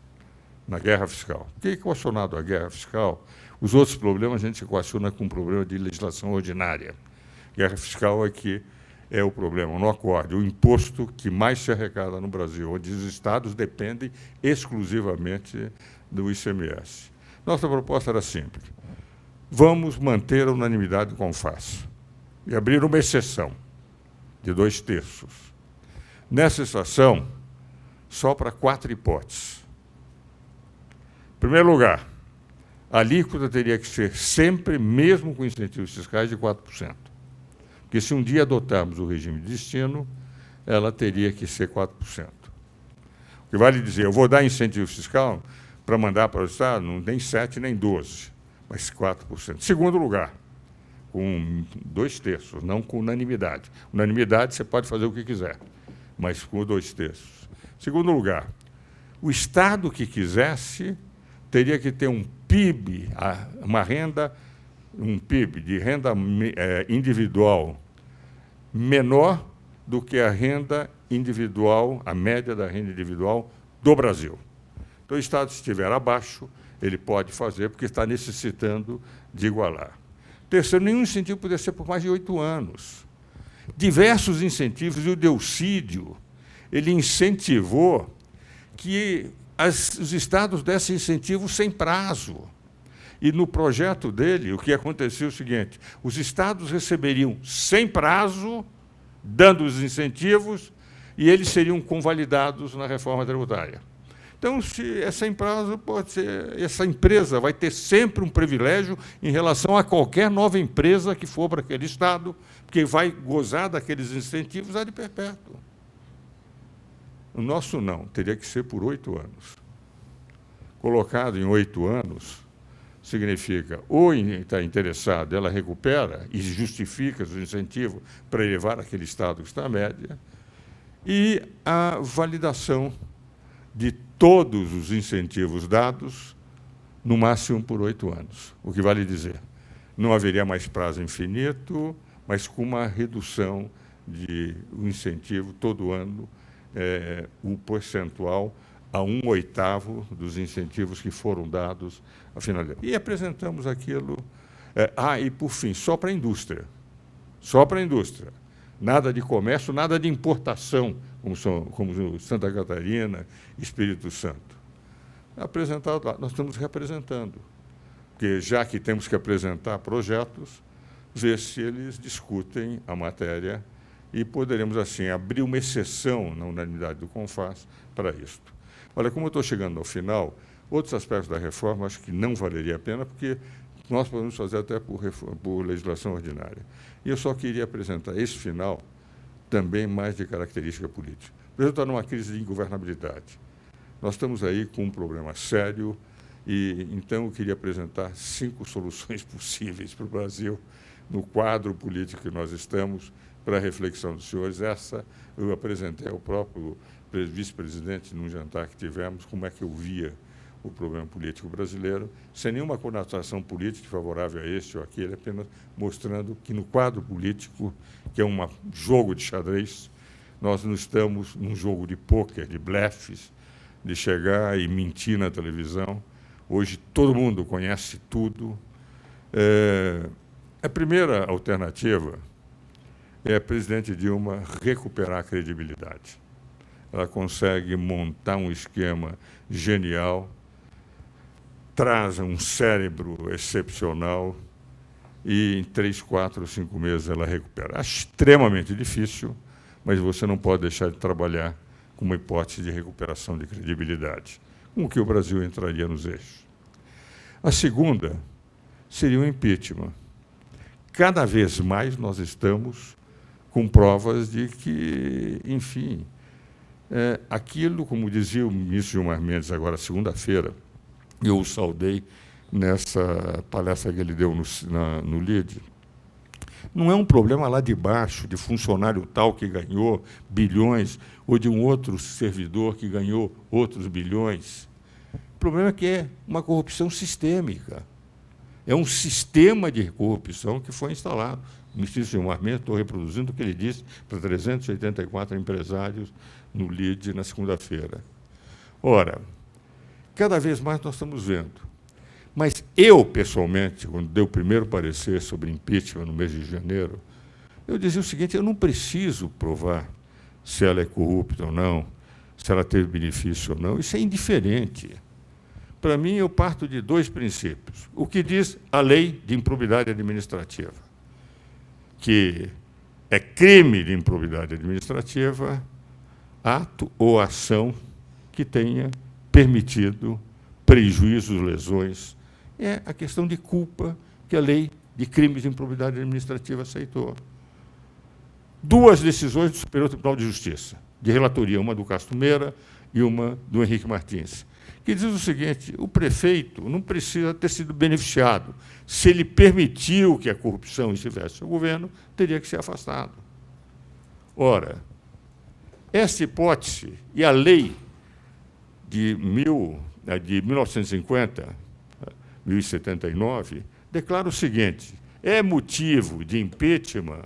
na guerra fiscal. Porque, equacionado a guerra fiscal, os outros problemas a gente equaciona com um problema de legislação ordinária. Guerra fiscal é que é o problema, no acorde, o imposto que mais se arrecada no Brasil, onde os estados dependem exclusivamente do ICMS. Nossa proposta era simples. Vamos manter a unanimidade com FAS e abrir uma exceção de 2/3. Nessa exceção, só para 4 hipóteses. Em primeiro lugar, a alíquota teria que ser sempre, mesmo com incentivos fiscais, de 4%. Porque, se um dia adotarmos o regime de destino, ela teria que ser 4%. O que vale dizer, eu vou dar incentivo fiscal para mandar para o Estado, não nem 7 nem 12, mas 4%. Segundo lugar, com 2/3, não com unanimidade. Unanimidade você pode fazer o que quiser, mas com 2/3. Segundo lugar, o Estado que quisesse teria que ter um PIB, um PIB de renda individual menor do que a renda individual, a média da renda individual do Brasil. Então, o Estado, se estiver abaixo, ele pode fazer, porque está necessitando de igualar. Terceiro, nenhum incentivo poderia ser por mais de 8 anos. Diversos incentivos, e o Delcídio, ele incentivou que os estados dessem incentivos sem prazo. E, no projeto dele, o que acontecia é o seguinte, os estados receberiam sem prazo, dando os incentivos, e eles seriam convalidados na reforma tributária. Então, se é sem prazo, pode ser, essa empresa vai ter sempre um privilégio em relação a qualquer nova empresa que for para aquele estado, porque vai gozar daqueles incentivos ad perpétuo. O nosso não, teria que ser por 8 anos. Colocado em 8 anos, significa, ou está interessado, ela recupera e justifica os incentivos para elevar aquele estado que está à média, e a validação de todos os incentivos dados, no máximo por 8 anos. O que vale dizer, não haveria mais prazo infinito, mas com uma redução de um incentivo todo ano, o percentual a 1/8 dos incentivos que foram dados à finalidade. E apresentamos aquilo. E, por fim, só para a indústria. Só para a indústria. Nada de comércio, nada de importação, como Santa Catarina, Espírito Santo. Apresentado lá, nós estamos reapresentando. Porque, já que temos que apresentar projetos, ver se eles discutem a matéria e poderemos, assim, abrir uma exceção na unanimidade do CONFAS para isto. Olha, como eu estou chegando ao final, outros aspectos da reforma acho que não valeria a pena, porque nós podemos fazer até por legislação ordinária. E eu só queria apresentar esse final também mais de característica política. O Brasil está numa crise de ingovernabilidade. Nós estamos aí com um problema sério e, então, eu queria apresentar 5 soluções possíveis para o Brasil no quadro político que nós estamos, para a reflexão dos senhores. Essa eu apresentei ao próprio vice-presidente num jantar que tivemos, como é que eu via o problema político brasileiro, sem nenhuma conotação política favorável a este ou aquele, apenas mostrando que no quadro político, que é um jogo de xadrez, nós não estamos num jogo de pôquer, de blefes, de chegar e mentir na televisão. Hoje todo mundo conhece tudo. A primeira alternativa é a presidente Dilma recuperar a credibilidade. Ela consegue montar um esquema genial, traz um cérebro excepcional e em 3, 4, 5 meses ela recupera. É extremamente difícil, mas você não pode deixar de trabalhar com uma hipótese de recuperação de credibilidade, com que o Brasil entraria nos eixos. A segunda seria o impeachment. Cada vez mais nós estamos com provas de que, enfim, aquilo, como dizia o ministro Gilmar Mendes agora, segunda-feira, eu o saudei nessa palestra que ele deu no LIDE, não é um problema lá de baixo, de funcionário tal que ganhou bilhões, ou de um outro servidor que ganhou outros bilhões. O problema é que é uma corrupção sistêmica. É um sistema de corrupção que foi instalado. O ministro Gilmar Mendes, estou reproduzindo o que ele disse para 384 empresários no LIDE na segunda-feira. Ora, cada vez mais nós estamos vendo. Mas eu, pessoalmente, quando dei o primeiro parecer sobre impeachment no mês de janeiro, eu dizia o seguinte: eu não preciso provar se ela é corrupta ou não, se ela teve benefício ou não. Isso é indiferente. Para mim, eu parto de 2 princípios. O que diz a lei de improbidade administrativa, que é crime de improbidade administrativa ato ou ação que tenha permitido prejuízos, lesões. É a questão de culpa que a lei de crimes de improbidade administrativa aceitou. 2 decisões do Superior Tribunal de Justiça, de relatoria, uma do Castro Meira e uma do Henrique Martins, que diz o seguinte: o prefeito não precisa ter sido beneficiado. Se ele permitiu que a corrupção estivesse no governo, teria que ser afastado. Ora, essa hipótese e a lei de 1950, 1079, declara o seguinte: é motivo de impeachment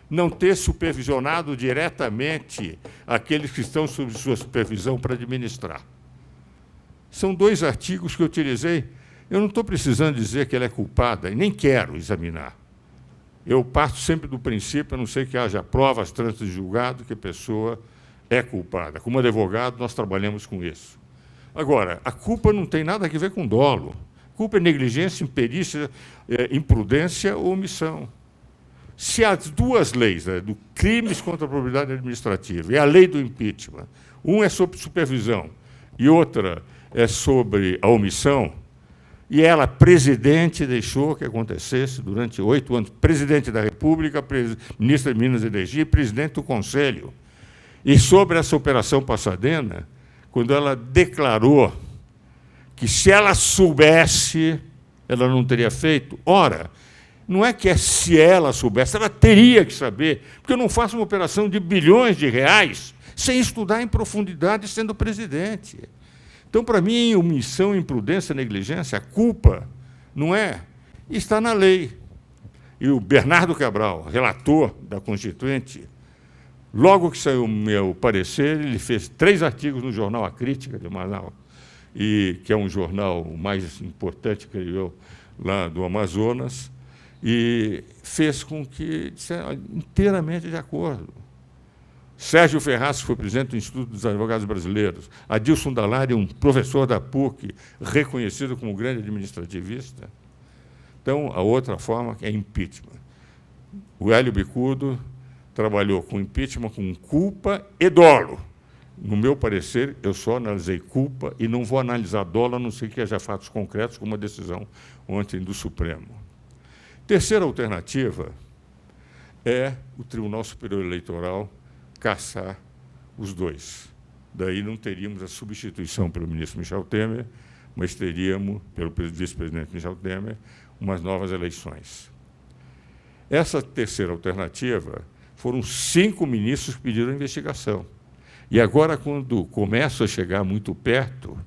não ter supervisionado diretamente aqueles que estão sob sua supervisão para administrar. São 2 artigos que eu utilizei. Eu não estou precisando dizer que ela é culpada, e nem quero examinar. Eu parto sempre do princípio, a não ser que haja provas trânsito de julgado, que a pessoa é culpada. Como advogado, nós trabalhamos com isso. Agora, a culpa não tem nada a ver com dolo. Culpa é negligência, imperícia, imprudência ou omissão. Se as 2 leis, do crimes contra a propriedade administrativa e a lei do impeachment, um é sobre supervisão e outra é sobre a omissão, e ela, presidente, deixou que acontecesse durante 8 anos, presidente da República, ministra de Minas e Energia e presidente do Conselho. E sobre essa Operação Passadena, quando ela declarou que, se ela soubesse, ela não teria feito. Ora, não é que se ela soubesse, ela teria que saber, porque eu não faço uma operação de bilhões de reais sem estudar em profundidade sendo presidente. Então, para mim, omissão, imprudência, negligência, a culpa não é, está na lei. E o Bernardo Cabral, relator da Constituinte, Logo que saiu o meu parecer, ele fez 3 artigos no jornal A Crítica de Manaus, que é um jornal mais importante, creio eu, lá do Amazonas, e fez com que dissesse inteiramente de acordo. Sérgio Ferraz foi presidente do Instituto dos Advogados Brasileiros. Adilson Dallari, um professor da PUC, reconhecido como grande administrativista. Então, a outra forma é impeachment. O Hélio Bicudo trabalhou com impeachment com culpa e dolo. No meu parecer, eu só analisei culpa e não vou analisar dolo, a não ser que haja fatos concretos, como a decisão ontem do Supremo. Terceira alternativa é o Tribunal Superior Eleitoral caçar os dois. Daí não teríamos a substituição pelo ministro Michel Temer, mas teríamos, pelo vice-presidente Michel Temer, umas novas eleições. Essa terceira alternativa foram 5 ministros que pediram a investigação. E agora, quando começam a chegar muito perto,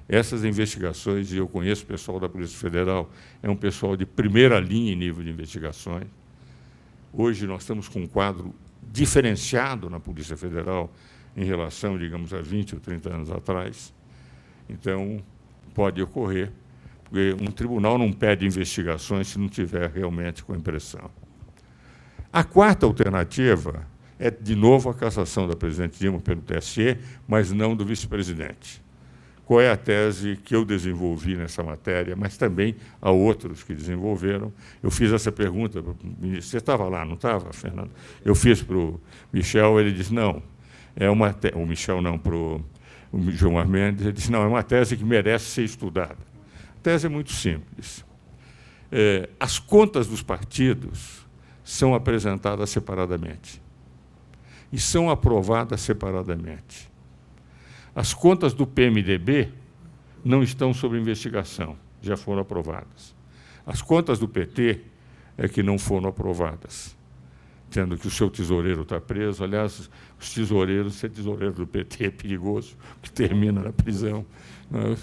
essas investigações, e eu conheço o pessoal da Polícia Federal, é um pessoal de primeira linha em nível de investigações. Hoje nós estamos com um quadro diferenciado na Polícia Federal em relação, digamos, a 20 ou 30 anos atrás. Então, pode ocorrer, porque um tribunal não pede investigações se não tiver realmente com impressão. A quarta alternativa é, de novo, a cassação da presidente Dilma pelo TSE, mas não do vice-presidente. Qual é a tese que eu desenvolvi nessa matéria, mas também há outros que desenvolveram. Eu fiz essa pergunta para o ministro. Você estava lá, não estava, Fernando? Eu fiz para o Michel, ele disse, não, é uma tese, o Michel não, para o Gilmar Mendes, ele disse, não, é uma tese que merece ser estudada. A tese é muito simples. As contas dos partidos são apresentadas separadamente e são aprovadas separadamente. As contas do PMDB não estão sob investigação, já foram aprovadas. As contas do PT é que não foram aprovadas, sendo que o seu tesoureiro está preso. Aliás, os tesoureiros, ser tesoureiro do PT é perigoso, que termina na prisão.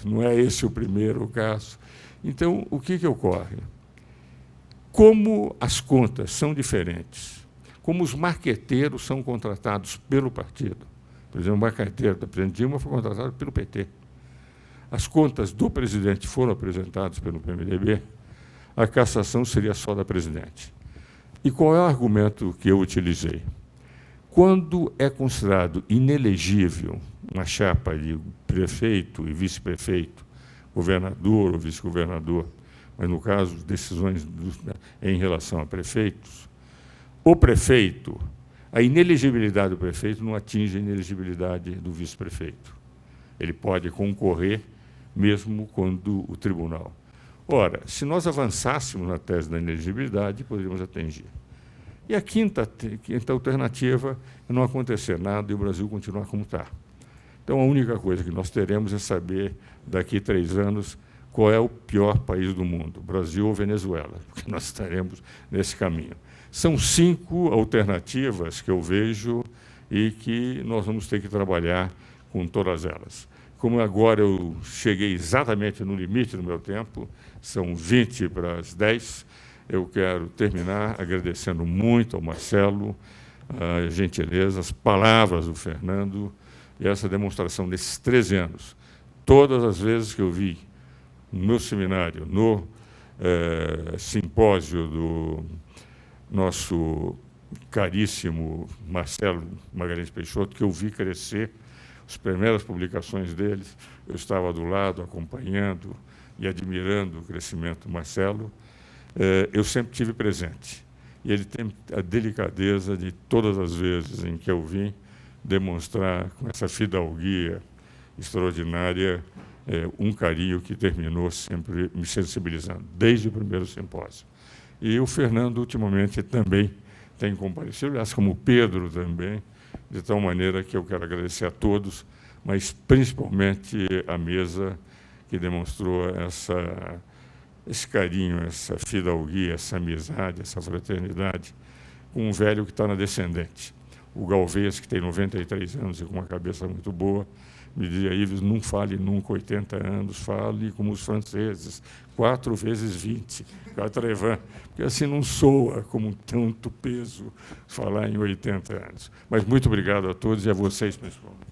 Não é esse o primeiro caso. Então, o que ocorre? Como as contas são diferentes, como os marqueteiros são contratados pelo partido, por exemplo, o marqueteiro da presidente Dilma foi contratado pelo PT. As contas do presidente foram apresentadas pelo PMDB, a cassação seria só da presidente. E qual é o argumento que eu utilizei? Quando é considerado inelegível uma chapa de prefeito e vice-prefeito, governador ou vice-governador, mas, no caso, decisões em relação a prefeitos, o prefeito, a inelegibilidade do prefeito não atinge a inelegibilidade do vice-prefeito. Ele pode concorrer mesmo quando o tribunal. Ora, se nós avançássemos na tese da inelegibilidade, poderíamos atingir. E a quinta alternativa é não acontecer nada e o Brasil continuar como está. Então, a única coisa que nós teremos é saber, daqui a 3 anos, qual é o pior país do mundo, Brasil ou Venezuela, porque nós estaremos nesse caminho. São 5 alternativas que eu vejo e que nós vamos ter que trabalhar com todas elas. Como agora eu cheguei exatamente no limite do meu tempo, são 20 para as 10, eu quero terminar agradecendo muito ao Marcelo, a gentileza, as palavras do Fernando e essa demonstração nesses 13 anos. Todas as vezes que eu vi no meu seminário, no simpósio do nosso caríssimo Marcelo Magalhães Peixoto, que eu vi crescer, as primeiras publicações deles, eu estava do lado, acompanhando e admirando o crescimento do Marcelo, eu sempre tive presente. E ele tem a delicadeza de, todas as vezes em que eu vim, demonstrar com essa fidalguia extraordinária um carinho que terminou sempre me sensibilizando, desde o primeiro simpósio. E o Fernando, ultimamente, também tem comparecido, aliás, como o Pedro também, de tal maneira que eu quero agradecer a todos, mas principalmente a mesa que demonstrou esse carinho, essa fidalguia, essa amizade, essa fraternidade, com um velho que está na descendente. o Galvez, que tem 93 anos e com uma cabeça muito boa, me dizia: Ives, não fale nunca 80 anos, fale como os franceses, 4 vezes 20, 4 porque assim não soa como tanto peso falar em 80 anos. Mas muito obrigado a todos e a vocês, principalmente.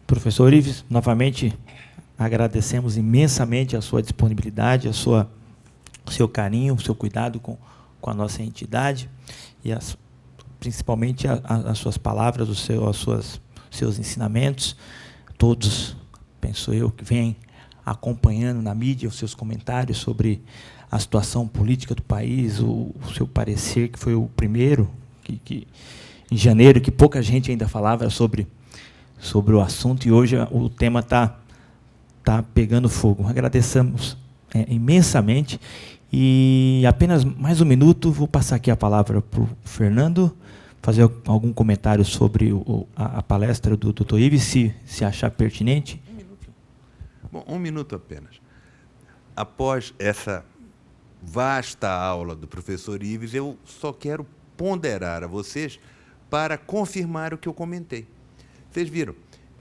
Professor Ives, novamente agradecemos imensamente a sua disponibilidade, o seu carinho, o seu cuidado com a nossa entidade e principalmente as suas palavras, os seus ensinamentos. Todos, penso eu, que vêm acompanhando na mídia os seus comentários sobre a situação política do país, o seu parecer, que foi o primeiro, que em janeiro, que pouca gente ainda falava sobre o assunto, e hoje o tema está pegando fogo. Agradecemos imensamente, e apenas mais um minuto, vou passar aqui a palavra para o Fernando, fazer algum comentário sobre a palestra do Dr. Ives, se achar pertinente. Um minuto. Bom, um minuto apenas. Após essa vasta aula do professor Ives, eu só quero ponderar a vocês para confirmar o que eu comentei. Vocês viram?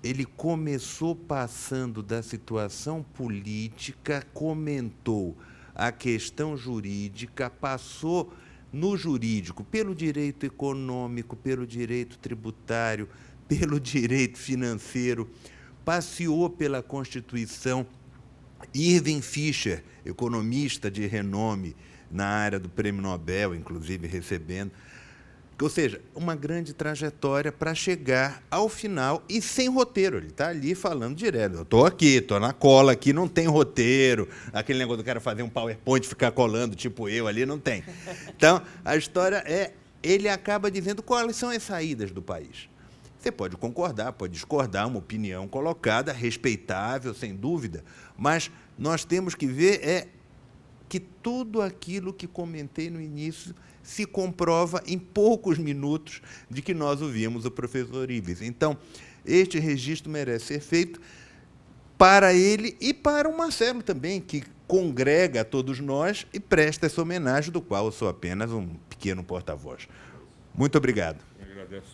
Ele começou passando da situação política, comentou a questão jurídica, passou no jurídico, pelo direito econômico, pelo direito tributário, pelo direito financeiro, passeou pela Constituição. Irving Fisher, economista de renome na área do Prêmio Nobel, inclusive recebendo. Ou seja, uma grande trajetória para chegar ao final e sem roteiro. Ele está ali falando direto. Eu estou aqui, estou na cola aqui, não tem roteiro. Aquele negócio do cara fazer um PowerPoint e ficar colando, tipo eu ali, não tem. Então, a história é... Ele acaba dizendo quais são as saídas do país. Você pode concordar, pode discordar, uma opinião colocada, respeitável, sem dúvida, mas nós temos que ver que tudo aquilo que comentei no início se comprova em poucos minutos de que nós ouvimos o professor Ives. Então, este registro merece ser feito para ele e para o Marcelo também, que congrega a todos nós e presta essa homenagem, do qual eu sou apenas um pequeno porta-voz. Muito obrigado. Eu agradeço.